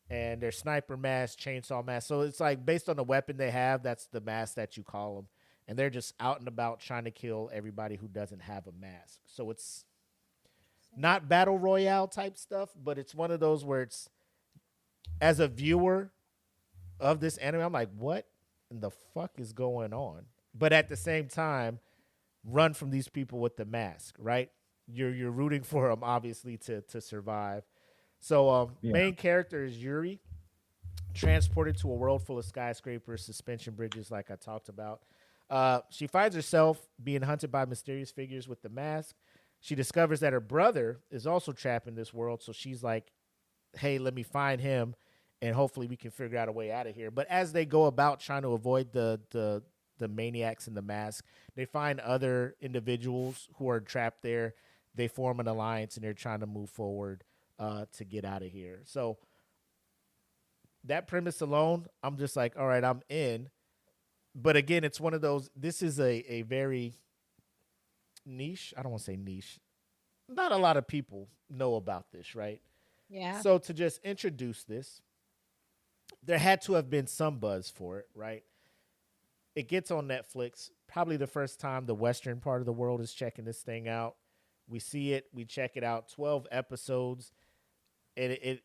And they're sniper masks, chainsaw masks. So it's like based on the weapon they have, that's the mask that you call them. And they're just out and about trying to kill everybody who doesn't have a mask. So it's not battle royale type stuff, but it's one of those where it's, as a viewer of this anime, I'm like, what in the fuck is going on? But at the same time, run from these people with the mask, right? You're rooting for them, obviously, to survive. So Yeah. main character is Yuri, transported to a world full of skyscrapers, suspension bridges, like I talked about. She finds herself being hunted by mysterious figures with the mask. She discovers that her brother is also trapped in this world, so she's like, hey, let me find him, and hopefully we can figure out a way out of here. But as they go about trying to avoid the maniacs in the mask, they find other individuals who are trapped there. They form an alliance, and they're trying to move forward to get out of here. So that premise alone, I'm just like, all right, I'm in. But again, it's one of those, this is a very niche. I don't want to say niche. Not a lot of people know about this, right? Yeah. So to just introduce this, there had to have been some buzz for it, right? It gets on Netflix. Probably the first time the Western part of the world is checking this thing out. We see it. We check it out. 12 episodes. And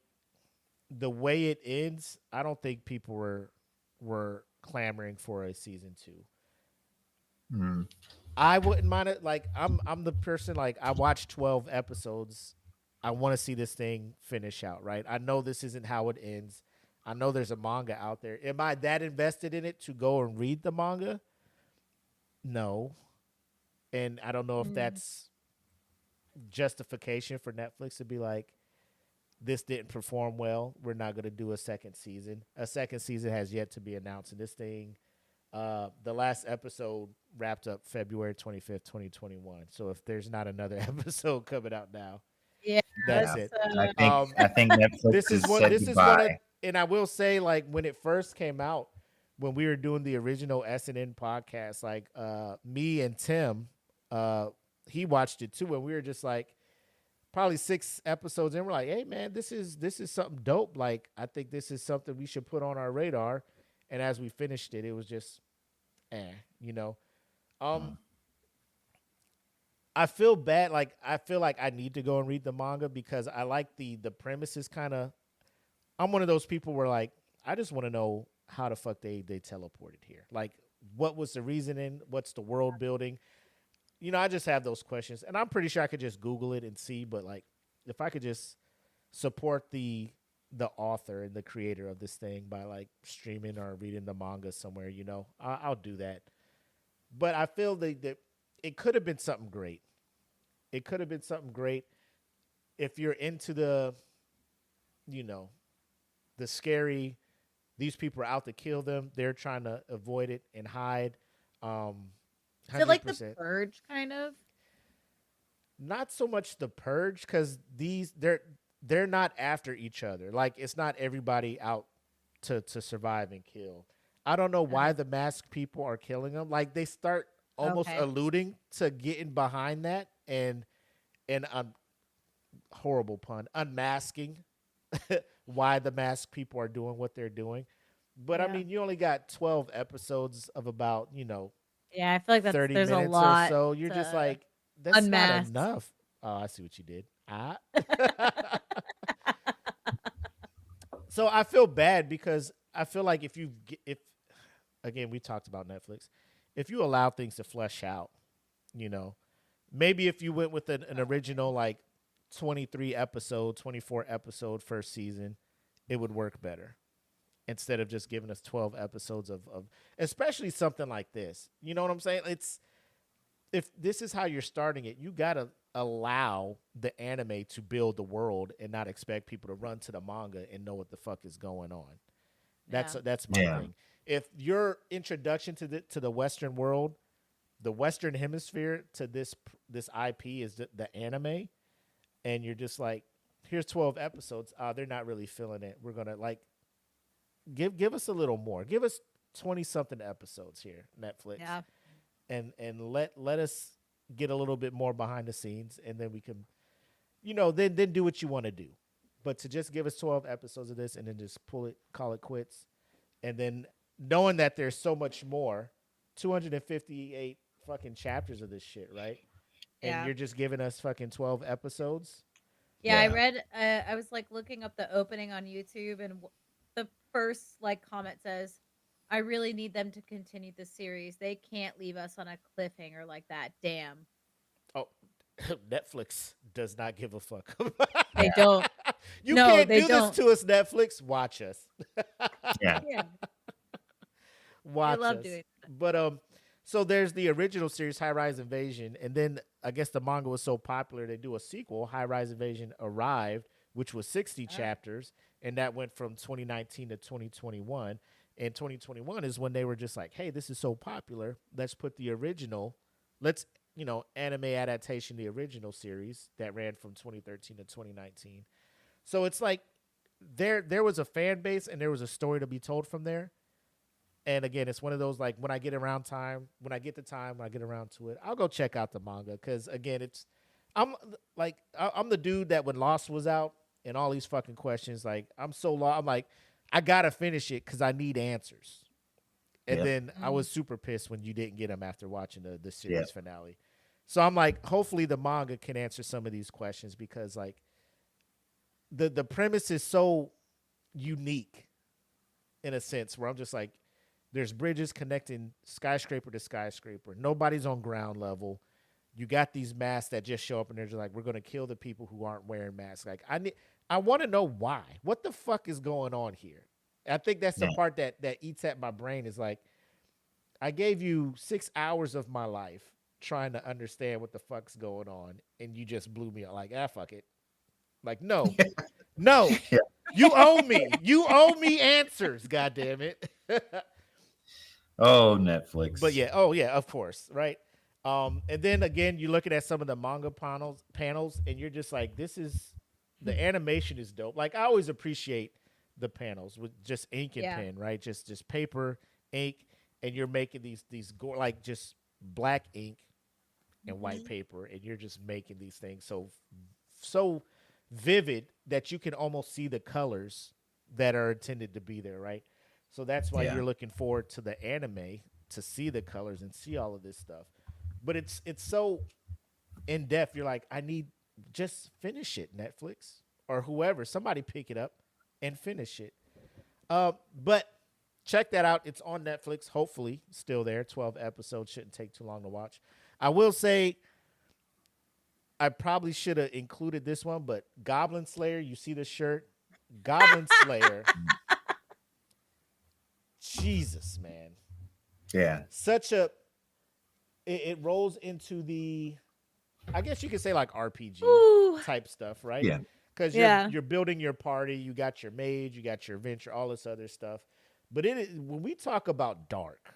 the way it ends, I don't think people were clamoring for a season 2. Mm. I wouldn't mind it. Like I'm the person, like, I watched 12 episodes. I want to see this thing finish out, right? I know this isn't how it ends. I know there's a manga out there. Am I that invested in it to go and read the manga? No. And I don't know if Mm. that's justification for Netflix to be like, this didn't perform well. We're not going to do a second season. A second season has yet to be announced. And this thing, the last episode wrapped up February 25th, 2021. So if there's not another episode coming out now, Yeah. that's Yeah. it. I think Netflix This is has one. said This is one of, goodbye. and I will say, like, when it first came out, when we were doing the original S&N podcast, like, me and Tim, he watched it too, and we were just like, probably 6 episodes in, we're like, hey man, this is something dope. Like, I think this is something we should put on our radar. And as we finished it, it was just, you know. I feel bad. Like, I feel like I need to go and read the manga because I like the premise is kind of. I'm one of those people where, like, I just want to know how the fuck they teleported here. Like, what was the reasoning? What's the world building? You know, I just have those questions, and I'm pretty sure I could just Google it and see. But, like, if I could just support the author and the creator of this thing by, like, streaming or reading the manga somewhere, you know, I'll do that. But I feel that it could have been something great. It could have been something great if you're into the, you know, the scary. These people are out to kill them. They're trying to avoid it and hide. Is it like the 100%. purge kind of? Not so much the purge, because they're not after each other. Like, it's not everybody out to survive and kill. I don't know why the masked people are killing them. Like, they start almost Okay. alluding to getting behind that and horrible pun, unmasking why the masked people are doing what they're doing. But I Yeah. mean, you only got 12 episodes of about, you know, Yeah, I feel like 30 there's a minutes or lot so. You're just to like, that's not unmask. enough. Oh, I see what you did. So I feel bad because I feel like if again, we talked about Netflix, if you allow things to flesh out, you know, maybe if you went with an original like 23 episode, 24 episode first season, it would work better instead of just giving us 12 episodes of especially something like this. You know what I'm saying? It's if this is how you're starting it, you got to allow the anime to build the world and not expect people to run to the manga and know what the fuck is going on. Yeah. That's my Yeah. thing. If your introduction to the Western world, the Western hemisphere to this IP is the anime, and you're just like, here's 12 episodes. They're not really feeling it. We're gonna like give us a little more. Give us 20 something episodes here, Netflix, Yeah. and let us get a little bit more behind the scenes, and then we can, then do what you want to do. But to just give us 12 episodes of this and then just call it quits, and then knowing that there's so much more, 258 fucking chapters of this shit, right? And Yeah. you're just giving us fucking 12 episodes. Yeah, I Yeah. read. I was like looking up the opening on YouTube, and the first like comment says, "I really need them to continue the series. They can't leave us on a cliffhanger like that. Damn, Oh, Netflix does not give a fuck. they don't. You No, can't they do don't. this to us, Netflix. Watch us. Yeah. Yeah, Watch love us. doing But so there's the original series, High Rise Invasion, and then I guess the manga was so popular they do a sequel, High Rise Invasion Arrived, which was 60 chapters, and that went from 2019 to 2021. And 2021 is when they were just like, hey, this is so popular, let's put the original, let's anime adaptation, the original series that ran from 2013 to 2019. So it's like there was a fan base and there was a story to be told from there. And again, it's one of those like when I get around to it, I'll go check out the manga because again, I'm I'm the dude that when Lost was out and all these fucking questions, like I'm so lost. I'm like, I gotta finish it because I need answers. And Yep. then I Mm. was super pissed when you didn't get them after watching the series Yep. finale. So I'm like, hopefully the manga can answer some of these questions because like the premise is so unique in a sense where I'm just like, there's bridges connecting skyscraper to skyscraper. Nobody's on ground level. You got these masks that just show up and they're just like, we're gonna kill the people who aren't wearing masks. Like I want to know why. What the fuck is going on here? I think that's the Yeah. part that eats at my brain is like, I gave you 6 hours of my life trying to understand what the fuck's going on, and you just blew me out. Like, fuck it. Like, no, no, Yeah. you owe me. You owe me answers. God damn it. Oh, Netflix. But yeah, oh yeah, of course, right? And then again, you're looking at some of the manga panels, and you're just like, the animation is dope. Like I always appreciate the panels with just ink and Yeah. pen, right? Just paper, ink, and you're making these like just black ink and white paper, and you're just making these things so vivid that you can almost see the colors that are intended to be there, right? So that's why Yeah. you're looking forward to the anime to see the colors and see all of this stuff. But it's so in depth. You're like, I need just finish it, Netflix or whoever. Somebody pick it up and finish it. But check that out. It's on Netflix. Hopefully, still there. 12 episodes shouldn't take too long to watch. I will say, I probably should have included this one, but Goblin Slayer. You see the shirt, Goblin Slayer. Jesus, man. Yeah. Such a it rolls into the, I guess you could say like RPG Ooh. type stuff, right? Yeah. Because Yeah. you're building your party, you got your mage, you got your adventure, all this other stuff. But when we talk about dark,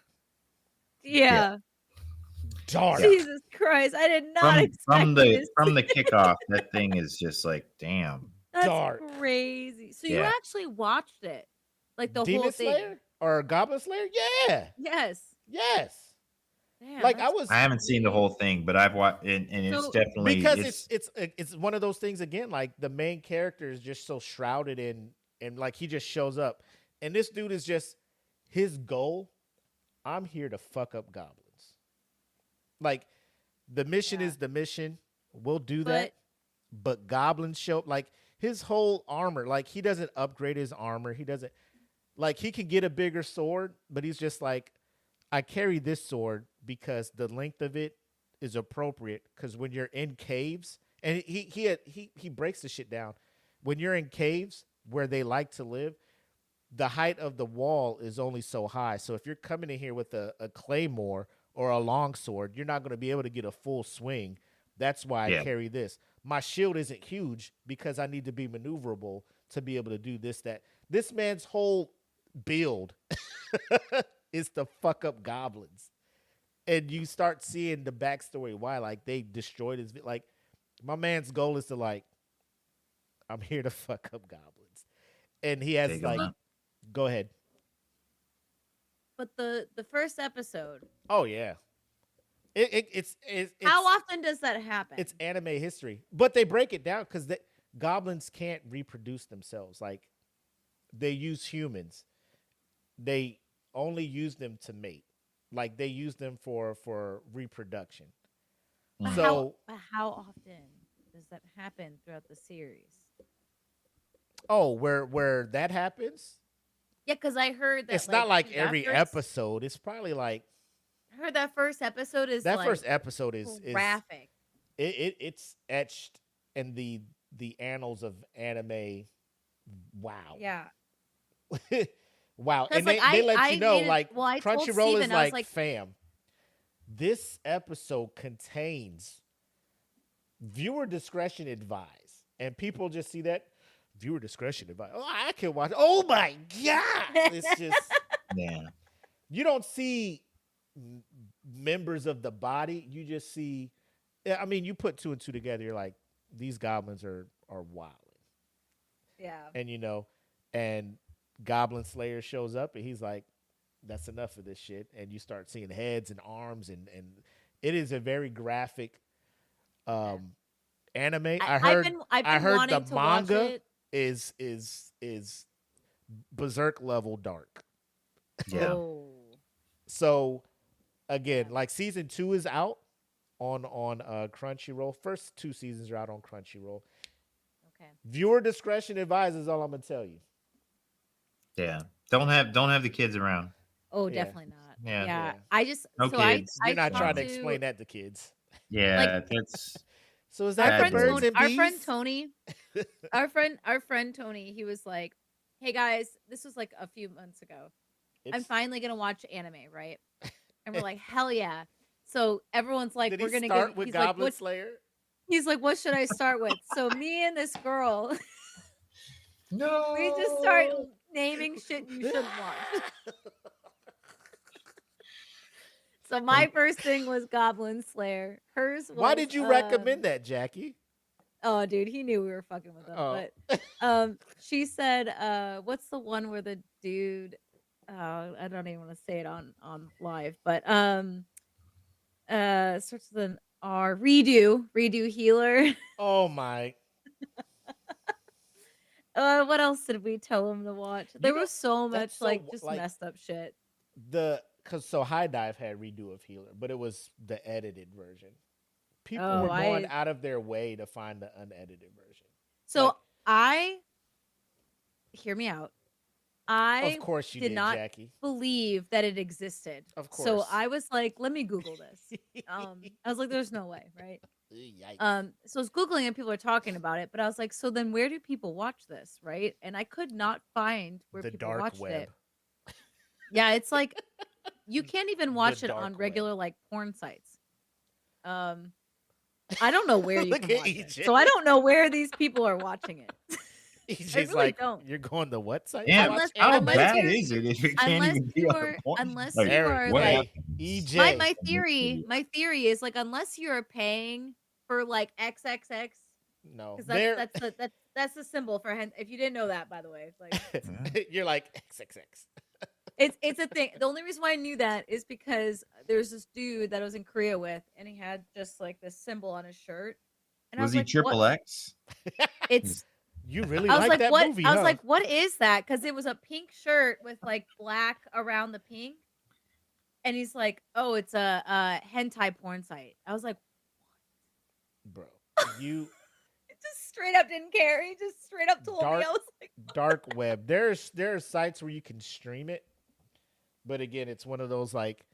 Yeah. dark, Jesus Christ. I did not From expect this. from the kickoff, that thing is just like, damn. That's dark. crazy. So you Yeah. actually watched it. Like the Demon whole thing. Slayer or Goblin Slayer? Yeah, Yes. yes. Damn, Like that's I haven't seen the whole thing, but I've watched, and it's So- definitely Because it's one of those things again. Like the main character is just so shrouded in, and like he just shows up, and this dude is just his goal. I'm here to fuck up goblins. Like the mission Yeah. is the mission. We'll do But that. But goblins show like his whole armor. Like he doesn't upgrade his armor. He doesn't like he can get a bigger sword, but he's just like, I carry this sword because the length of it is appropriate. Because when you're in caves, and he breaks the shit down. When you're in caves where they like to live, the height of the wall is only so high. So if you're coming in here with a claymore or a longsword, you're not going to be able to get a full swing. That's why I Yeah. carry this. My shield isn't huge because I need to be maneuverable to be able to do this, that. This man's whole build is to fuck up goblins. And you start seeing the backstory why, like, they destroyed his, like, my man's goal is to, like, I'm here to fuck up goblins. And he has, Take 'em like, out. go ahead. but the first episode, Oh, yeah. It's how often does that happen? it's anime history, but they break it down because goblins can't reproduce themselves. Like they use humans, they only use them to mate. Like they use them for reproduction. But So how often does that happen throughout the series? where that happens, Yeah, because I heard that it's not like that every first- episode. It's probably like I heard that first episode is that like first episode is graphic. it's etched in the annals of anime. Wow. Yeah. Wow. 'Cause, And like, they let I you know, made it- like, well, I told Crunchyroll is Steven, I was like, like- fam, this episode contains viewer discretion advised. And people just see that viewer discretion advised. Oh, I can watch. Oh my God. It's just, Yeah. you don't see members of the body. You just see, I mean, you put two and two together. You're like, these goblins are wild. Yeah. And and Goblin Slayer shows up and he's like, that's enough of this shit. And you start seeing heads and arms and it is a very graphic anime. I heard I've been I heard wanting the to watch manga it. is berserk level dark. Yeah. Oh. So again, like season 2 is out on Crunchyroll. First 2 seasons are out on Crunchyroll. Okay. Viewer discretion advised is all I'm gonna tell you. Yeah. Don't have the kids around. Oh, Yeah. definitely not. Yeah. Yeah. I just No so kids. I You're not trying talked to explain that to kids. Yeah, that's So is Our that friend, the birds and our bees? friend Tony, our friend Tony, he was like, "Hey guys, this was like a few months ago. I'm It's- finally gonna watch anime, right?" And we're like, "Hell yeah!" So everyone's like, Did "We're he gonna start give." with He's like, Goblin "What?" Slayer? He's like, "What should I start with?" So me and this girl, no. we just start naming shit you shouldn't watch. So my first thing was Goblin Slayer. Hers was, Why did you recommend that, Jackie? Oh, dude, he knew we were fucking with him. Oh. But she said, what's the one where the dude? I don't even want to say it on live, but starts with an R. Redo healer. Oh my! What else did we tell him to watch? There know, was so much that's so like just like- messed up shit. So High Dive had redo of Healer, but it was the edited version. People Oh, were going I- out of their way to find the unedited version. So Like- I hear me out. I Of course you did did, not Jackie. believe that it existed. Of So course. I was like, let me Google this. I was like, there's no way, right? Yikes. So I was Googling and people are talking about it, but I was like, so then where do people watch this, right? And I could not find where the people dark watched web. it. Yeah, it's like you can't even watch it dark on web. regular like porn sites. I don't know where you Look can at watch it. EJ. So I don't know where these people are watching it. He's I just really like, don't. you're going to what site? Yeah, to watch Unless- how anime? unless bad you're- is it if it can't unless even be you on are- a porn unless site? you Eric, are, What like- happened? EJ. My theory is like unless you're paying for like XXX, no, because there. that's the symbol for hen. If you didn't know that, by the way, like You're like XXX. it's a thing. The only reason why I knew that is because there's this dude that I was in Korea with, and he had just like this symbol on his shirt. And Was I he was like, triple what? X? It's. You really I was like, that what? movie, I was huh? like, what is that? Because it was a pink shirt with like black around the pink. And he's like, "Oh, it's a hentai porn site." I was like, Bro, you it just straight up didn't care. He just straight up told me. dark I was like, dark web. There are sites where you can stream it, but again, it's one of those like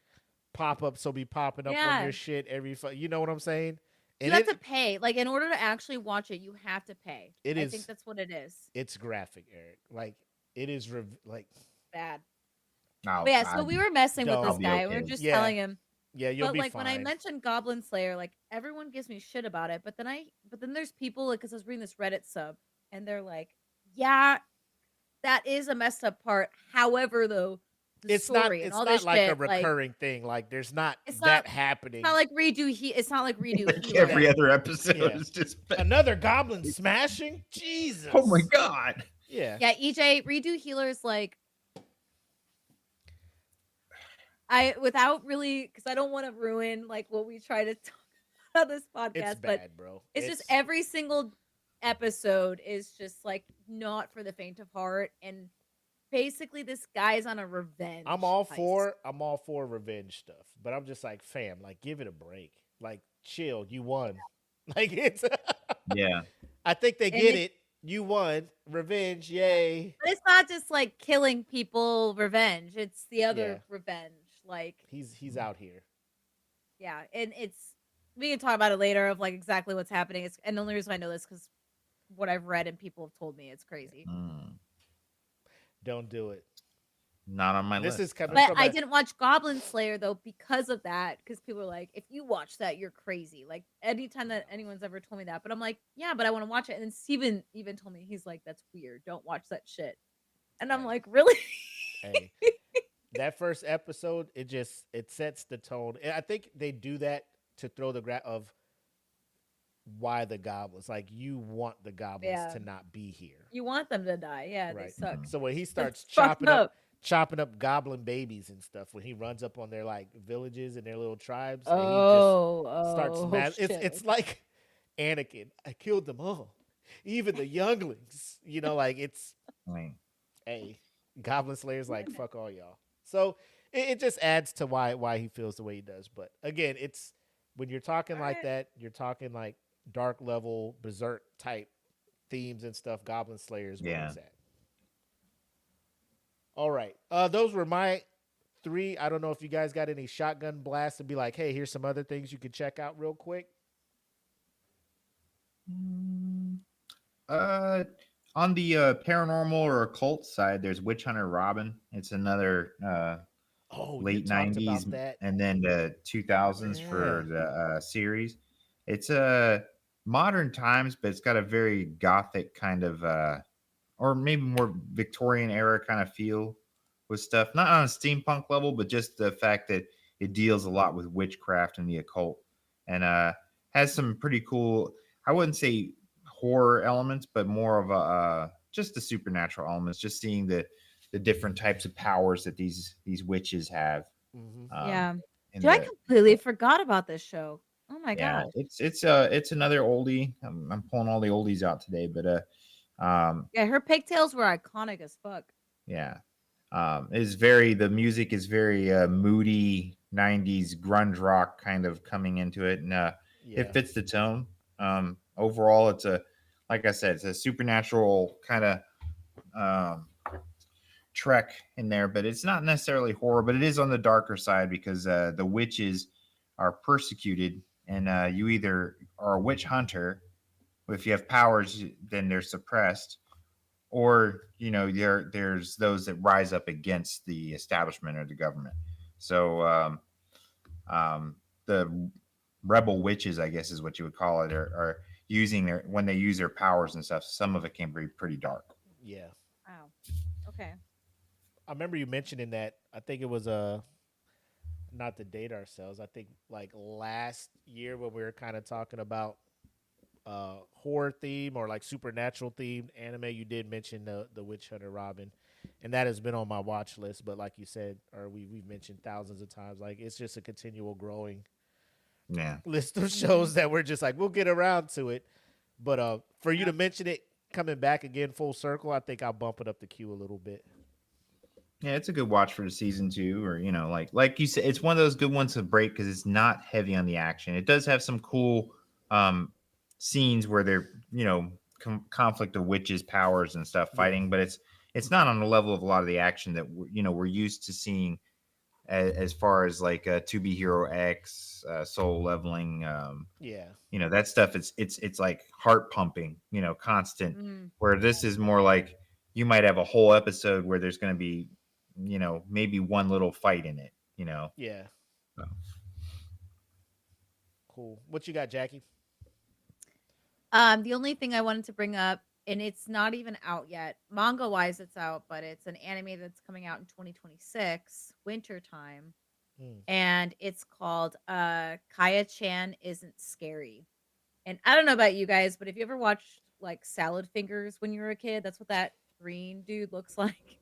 pop-ups will be popping up on yeah, your shit you know what I'm saying? you And have to pay. Like in order to actually watch it, you have to pay. it I think is that's what it is. it's graphic, Eric. Like it is like Bad. I'll, But yeah, I, so we were messing with Don't. this I'll be guy. okay We were with just Yeah. telling him. yeah, you'll But be like fine. when I mentioned Goblin Slayer, like everyone gives me shit about it. But then there's people like because I was reading this Reddit sub, and they're like, "Yeah, that is a messed up part. However, though, the story and it's all not this like a shit, like recurring thing. Like there's not it's that not happening. it's not like it's not like redo like healer. every other episode Yeah. is just. Another goblin smashing? Jesus. Oh my god! Yeah. Yeah, EJ redo healer is like I without really because I don't want to ruin like what we try to talk about this podcast, It's but bad, bro. it's just every single episode is just like not for the faint of heart, and basically this guy's on a revenge. I'm all heist. for revenge stuff, but I'm just like, fam, like give it a break. Like chill, you won. Like it's Yeah, I think they And get it. You won. Revenge, yay. But it's not just like killing people revenge. It's the other Yeah. revenge. Like He's out here. yeah, and it's we can talk about it later of like exactly what's happening. It's and the only reason I know this because what I've read and people have told me it's crazy. Don't do it. not on my This list. is coming But from I a- didn't watch Goblin Slayer though because of that. Because people are like, if you watch that, you're crazy. Like anytime that anyone's ever told me that, but I'm like, yeah, but I want to watch it. And then Steven even told me he's like, that's weird. Don't watch that shit. And I'm like, really? Hey, that first episode, it sets the tone. And I think they do that to throw the of why the goblins. Like you want the goblins Yeah. to not be here. You want them to die? Yeah, they Right. suck. So when he starts fucked chopping up goblin babies and stuff, when he runs up on their like villages and their little tribes, and he just starts mad. shit. It's like Anakin. I killed them all, even the younglings. You know, like it's I mean, hey, Goblin Slayer's like fuck all y'all. So it just adds to why he feels the way he does. But again, it's when you're talking like that, you're talking like dark level berserk type themes and stuff. Goblin Slayer's where Yeah. it's at. All right. Those were my 3. I don't know if you guys got any shotgun blasts to be like, hey, here's some other things you could check out real quick. on the paranormal or occult side, there's Witch Hunter Robin. It's another Oh, you late talked about 90s that. and then the 2000s for the series. It's modern times, but it's got a very gothic kind of or maybe more Victorian era kind of feel with stuff. Not on a steampunk level, but just the fact that it deals a lot with witchcraft and the occult, and has some pretty cool, I wouldn't say horror elements, but more of a just the supernatural elements, just seeing the different types of powers that these witches have. Mhm. Yeah. in Dude, I the- completely forgot about this show. Oh my yeah, god. it's another oldie. I'm pulling all the oldies out today, but Yeah, her pigtails were iconic as fuck. yeah, the music is very moody 90s grunge rock kind of coming into it, and Yeah. it fits the tone. Overall, it's like I said, it's a supernatural kind of trek in there, but it's not necessarily horror, but it is on the darker side because the witches are persecuted, and you either are a witch hunter, if you have powers, then they're suppressed, or there's those that rise up against the establishment or the government. So the rebel witches, I guess is what you would call it, are using when they use their powers and stuff. Some of it can be pretty dark. Yeah. Wow. Okay. I remember you mentioning that. I think it was not to date ourselves. I think like last year when we were kind of talking about horror theme or like supernatural themed anime, you did mention the Witch Hunter Robin, and that has been on my watch list. But like you said, or we've mentioned thousands of times, like it's just a continual growing Yeah. list of shows that we're just like we'll get around to it. But for you to mention it coming back again full circle, I think I'll bump it up the queue a little bit. Yeah, it's a good watch for the season 2, or like you said, it's one of those good ones to break because it's not heavy on the action. It does have some cool um scenes where they're conflict of witches, powers, and stuff Yeah. fighting, but it's not on the level of a lot of the action that we're used to seeing as far as like To Be Hero X, Soul Leveling, Yeah. that stuff. It's like heart pumping, constant. Mm. Where this is more like you might have a whole episode where there's going to be, maybe one little fight in it. Yeah. So. Cool. What you got, Jackie? The only thing I wanted to bring up, and it's not even out yet. Manga wise, it's out, but it's an anime that's coming out in 2026, winter time, Mm. and it's called Kaya-chan Isn't Scary. And I don't know about you guys, but if you ever watched like Salad Fingers when you were a kid, that's what that green dude looks like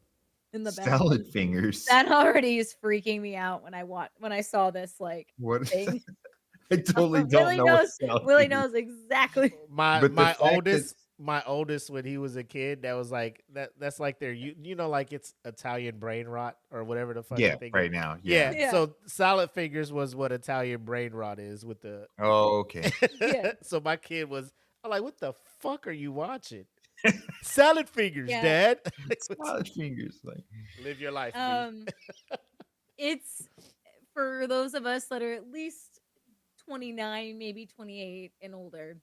in the back. Salad fingers. That already is freaking me out when I saw this like What? thing. I totally don't Willie know what knows. salad Willie fingers. knows exactly. My But the my fact that- oldest when he was a kid, that was like that's like their like it's Italian brain rot or whatever the fuck Yeah, thing right is. now. Yeah. Yeah. So salad fingers was what Italian brain rot is with the Oh, okay. Yeah. So my kid was, I'm like, what the fuck are you watching? Salad fingers, Yeah. Dad. Salad fingers, like. Live your life. It's for those of us that are at least 29, maybe 28 and older.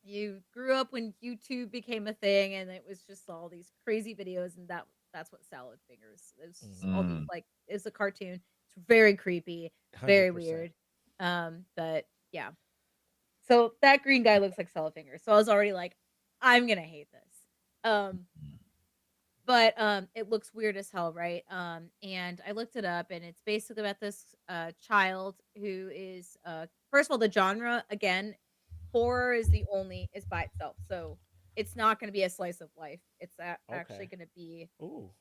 You grew up when YouTube became a thing, and it was just all these crazy videos, and that's what Salad Fingers is. All these like it's a cartoon. It's very creepy, very 100%. weird. But yeah. So that green guy looks like Salad Fingers. So I was already like, I'm gonna hate this. But it looks weird as hell, right? And I looked it up, and it's basically about this child who is first of all, the genre again, horror is by itself, so it's not going to be a slice of life. It's actually going to be Ooh.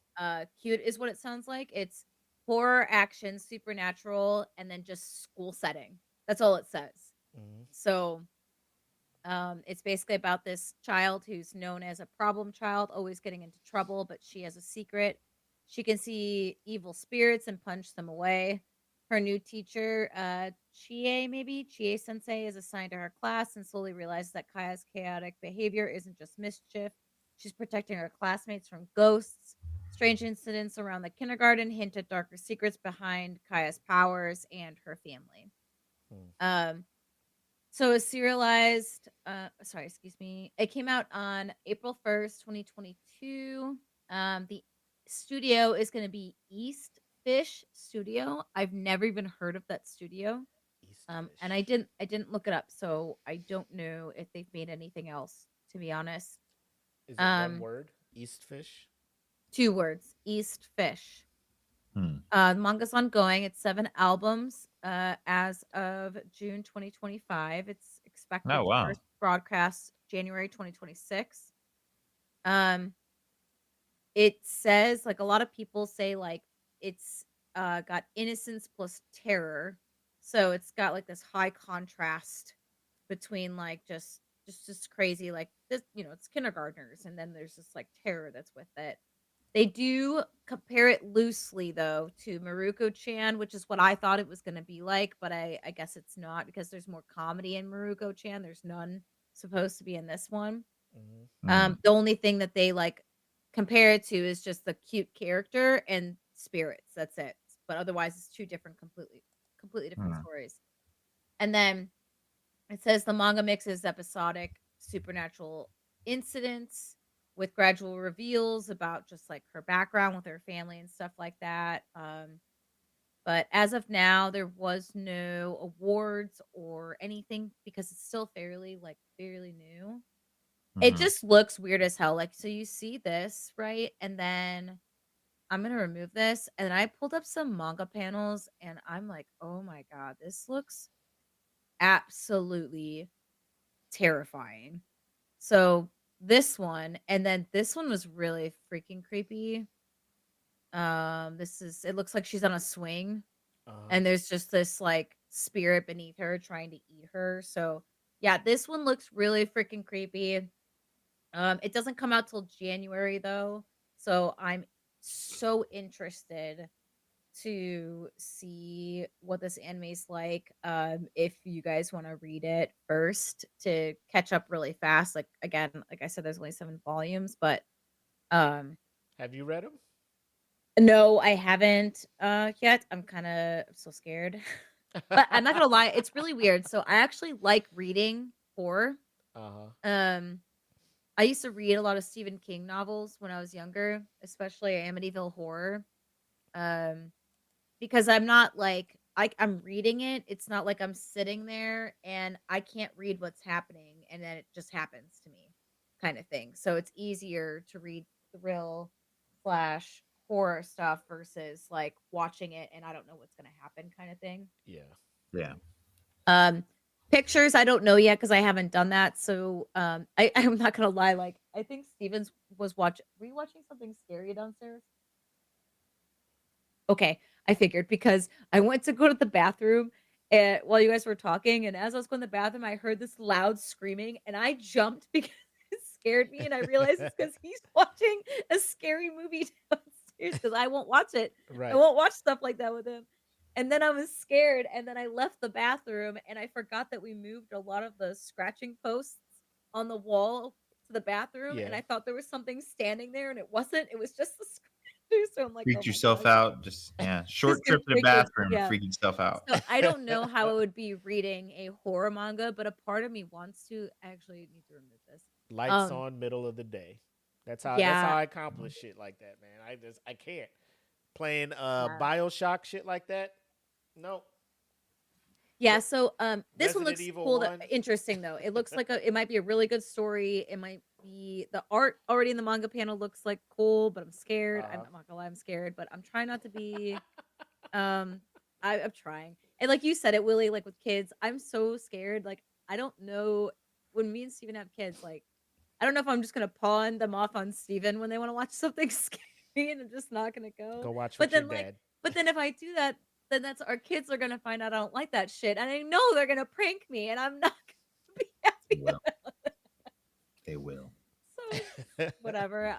cute, is what it sounds like. It's horror, action, supernatural, and then just school setting. That's all it says. Mhm. So it's basically about this child who's known as a problem child, always getting into trouble, but she has a secret. She can see evil spirits and punch them away. Her new teacher, Chie Sensei, is assigned to her class and slowly realizes that Kaya's chaotic behavior isn't just mischief. She's protecting her classmates from ghosts. Strange incidents around the kindergarten hint at darker secrets behind Kaya's powers and her family. So it's serialized, it came out on April 1st, 2022. The studio is going to be East Fish Studio. I've never even heard of that studio. And I didn't look it up, so I don't know if they've made anything else, to be honest. Is it one word? East Fish? 2 words, East Fish. Hmm. The manga's ongoing. It's 7 albums as of June 2025. It's expected Oh, wow. to first broadcast January 2026. It says, like, a lot of people say, like, it's got innocence plus terror. So it's got like this high contrast between like just crazy, like this, it's kindergartners, and then there's this like terror that's with it. They do compare it loosely though to Maruko-chan, which is what I thought it was going to be like, but I guess it's not, because there's more comedy in Maruko-chan. There's none supposed to be in this one. The only thing that they like compare it to is just the cute character and spirits. That's it. But otherwise, it's 2 different, completely different stories. And then it says the manga mixes episodic supernatural incidents with gradual reveals about just like her background with her family and stuff like that. But as of now, there was no awards or anything because it's still fairly new. It just looks weird as hell. Like, so you see this, right? And then I'm going to remove this. And I pulled up some manga panels and I'm like, oh my God, this looks absolutely terrifying. So this one, and then this one was really freaking creepy. It looks like she's on a swing and there's just this like spirit beneath her trying to eat her. So yeah, this one looks really freaking creepy. It doesn't come out till January though. So I'm so interested to see what this anime's like. If you guys want to read it first to catch up really fast, like again, like I said, there's only 7 volumes, but um Have you read them? no, I haven't yet. I'm kind of so scared. But I'm not gonna lie, it's really weird. So I actually like reading horror. Uh-huh. Um I used to read a lot of Stephen King novels when I was younger, especially Amityville Horror. Um because I'm not like I'm reading it. It's not like I'm sitting there and I can't read what's happening and then it just happens to me kind of thing. So it's easier to read thrill slash horror stuff versus like watching it and I don't know what's gonna happen kind of thing. Yeah. Yeah. Um Pictures, I don't know yet because I haven't done that. So I'm not gonna lie, like I think Stevens was watching were you watching something scary downstairs? Okay, I figured because I went to go to the bathroom while you guys were talking, and as I was going to the bathroom, I heard this loud screaming, and I jumped because it scared me, and I realized it's because he's watching a scary movie downstairs because I won't watch it. I Right. won't watch stuff like that with him. And then I was scared, and then I left the bathroom, and I forgot that we moved a lot of the scratching posts on the wall to the bathroom, and Yeah. I thought there was something standing there, and it wasn't. It was just the scratcher. So I'm like, oh Freaked my yourself gosh. out. Just yeah. Short Just gonna trip to the freak it, bathroom. yeah. Freak yourself out. So, I don't know how it would be reading a horror manga, but a part of me wants to. I actually need to remove this. Lights Um, on, middle of the day. That's how yeah, I accomplish shit like that, man. I can't. Playing yeah. BioShock shit like that. No. Yeah, Re- so, this one Resident looks Evil cool 1. interesting, though. It looks like it might be a really good story. It might be the art already in the manga panel looks, like, cool, but I'm scared. Uh-huh. I'm not gonna lie, I'm scared, but I'm trying not to be, um I'm trying. And like you said it, Willie, like, with kids, I'm so scared, like, I don't know when me and Steven have kids, like, I don't know if I'm just gonna pawn them off on Steven when they wanna watch something scary, and I'm just not gonna go. Go watch But with your then, like dad. but then if I do that, then that's our kids are gonna find out I don't like that shit, and I know they're gonna prank me, and I'm not gonna be They happy will. about it. They will. So, whatever.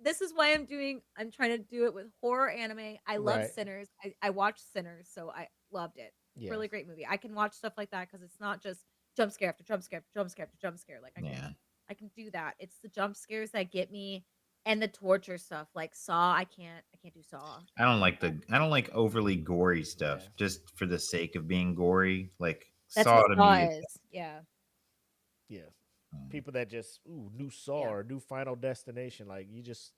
This is why I'm trying to do it with horror anime. I love Right. Sinners. I watched Sinners, so I loved it. Yeah. Really great movie. I can watch stuff like that because it's not just jump scare after jump scare after jump scare after jump scare. Like Yeah. I can do that. It's the jump scares that get me and the torture stuff. Like Saw, I can't do Saw. I don't like overly gory stuff Yeah. just for the sake of being gory. Like That's Saw what to Saw me. is. Yeah. Yeah. Mm, People that just new Saw Yeah. or new Final Destination, like you just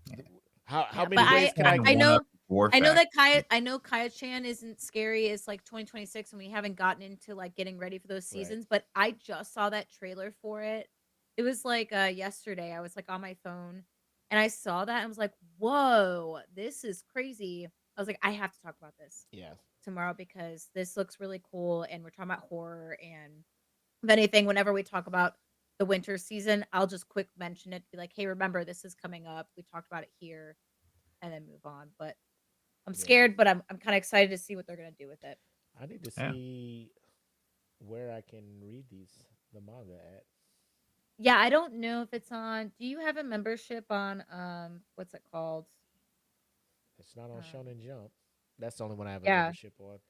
yeah. how Yeah. many But ways can I I go? know War I know factor. that Kaya Chan isn't scary. It's like 2026 and we haven't gotten into like getting ready for those Right. seasons, but I just saw that trailer for it. It was like yesterday. I was like on my phone and I saw that and was like, "Whoa, this is crazy." I was like, "I have to talk about this Yeah. tomorrow because this looks really cool and we're talking about horror and if anything whenever we talk about the winter season, I'll just quick mention it, be like, "Hey, remember this is coming up. We talked about it here." And then move on. But I'm Yeah. scared, but I'm kind of excited to see what they're gonna do with it. I need to Yeah. see where I can read the manga at. Yeah, I don't know if it's on. Do you have a membership on what's it called? It's not on Um, Shonen Jump. That's the only one I have a yeah, membership on.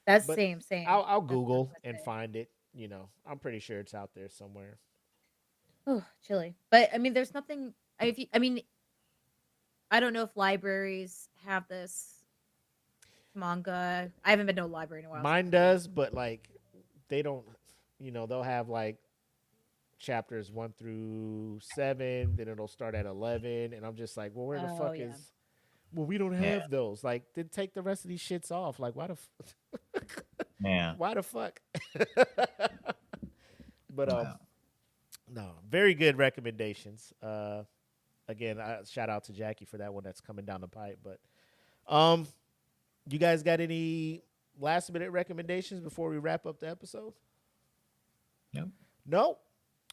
that's But same. I'll That's what I was Google and gonna say. find it. I'm pretty sure it's out there somewhere. Oh, chilly. But I mean, there's nothing. I mean, I don't know if libraries have this manga. I haven't been to a library in a while. So I Mine can't really- does, but like they don't. They'll have like chapters 1 through 7, then it'll start at 11, and I'm just like, well, where the Oh fuck yeah. is? Well, we don't Yeah. have those. Like, then take the rest of these shits off. Like, Yeah. why the fuck? But Wow. no, very good recommendations. Again, shout out to Jackie for that one that's coming down the pipe. But you guys got any last minute recommendations before we wrap up the episode? Nope. No.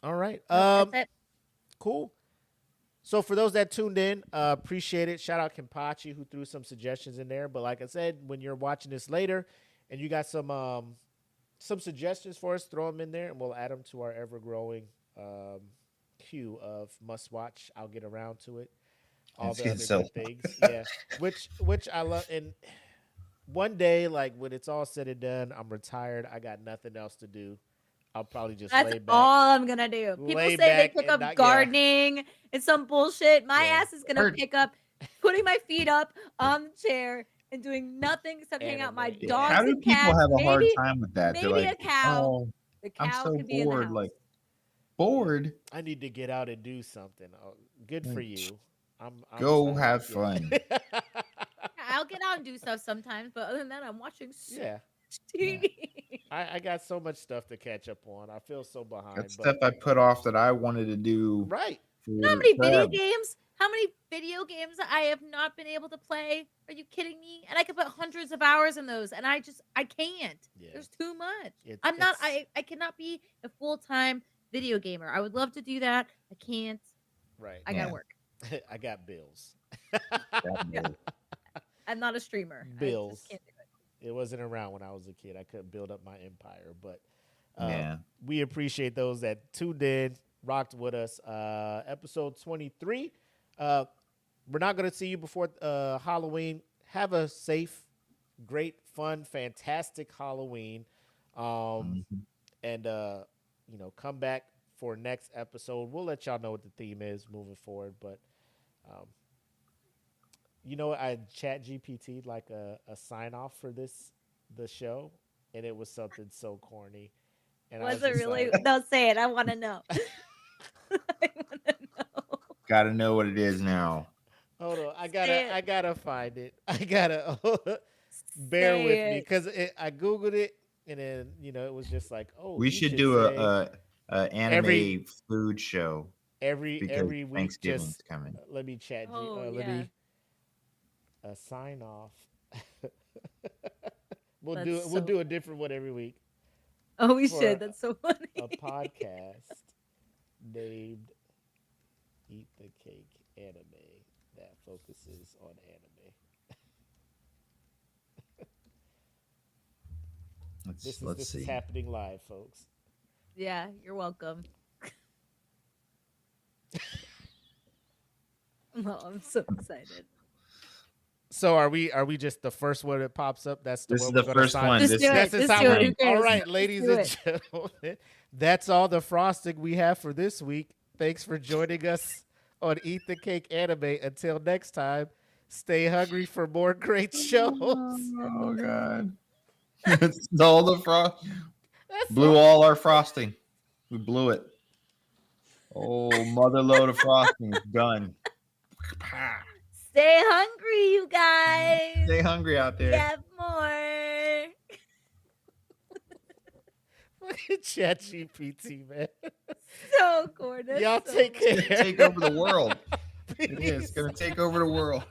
All right. Nope, that's it. Cool. So for those that tuned in, appreciate it. Shout out Kenpachi who threw some suggestions in there. But like I said, when you're watching this later and you got some suggestions for us, throw them in there and we'll add them to our ever growing queue of must watch. I'll get around to it. all It's the getting other so good things. Yeah, which I love. And one day, like when it's all said and done, I'm retired. I got nothing else to do. I'll probably just That's lay back, all I'm gonna do. People lay say they back, pick and up not yeah, gardening and some bullshit. My yeah. ass is gonna hard. pick up putting my feet up on the chair and doing nothing except hang out my Anime, yeah. How dogs do and people cats. have a hard Maybe time with that? They're maybe like, a cow. oh, The I'm cow so can be in the bored. house. Like bored. I need to get out and do something. Oh, good for Like, you. I'm go tired. have Yeah. fun. I'll get out and do stuff sometimes, but other than that, I'm watching so Yeah. much TV. I got so much stuff to catch up on. I feel so That behind, stuff but I put off that I wanted to do right. You know how for many video forever. games? How many video games I have not been able to play? Are you kidding me? And I could put hundreds of hours in those, and I can't. Yeah. There's too much. It's I'm not. it's I cannot be a full-time video gamer. I would love to do that. I can't. right. I Yeah. gotta work. I got bills. Yeah. I'm not a streamer. I Bills. just can't do it. It wasn't around when I was a kid. I couldn't build up my empire, but Yeah. we appreciate those that tuned in, rocked with us. Episode 23. We're not going to see you before Halloween. Have a safe, great, fun, fantastic Halloween. Mhm. And, come back for next episode. We'll let y'all know what the theme is moving forward. But, I chat GPT like a sign off for the show, and it was something so corny. And I Was was it just really? like, Don't say it. I want to know. I want to know. Got to know what it is now. hold on, I Say it. gotta find it. I gotta bear Say with me it. because I googled it, and then it was just like, oh, We you should do say a anime every- food show every because week. Thanksgiving's Just coming. let me chat. Oh, Let yeah. me sign off. We'll That's do it. so We'll do a different one every week. Oh, we For should. That's so funny. A podcast named "Eat the Cake Anime" that focuses on anime. This Let's is see. happening live, folks. Yeah, you're welcome. Well, I'm so excited. So are we just the first one that pops up? That's the This one is we're the gonna first sign? one. Just This do it. That's Just how do it. we- Who cares? All right, Just ladies do and it. gentlemen, that's all the frosting we have for this week. Thanks for joining us on Eat the Cake Anime. Until next time, stay hungry for more great shows. Oh God! It's all the frost. That's Blew all our frosting. We blew it. Oh, mother load of frosting is done. Stay hungry, you guys. Stay hungry out We there. have more. Look at ChatGPT, man. So gorgeous. Y'all so take funny. care. Take over the world. It is. Peace. It's gonna take over the world.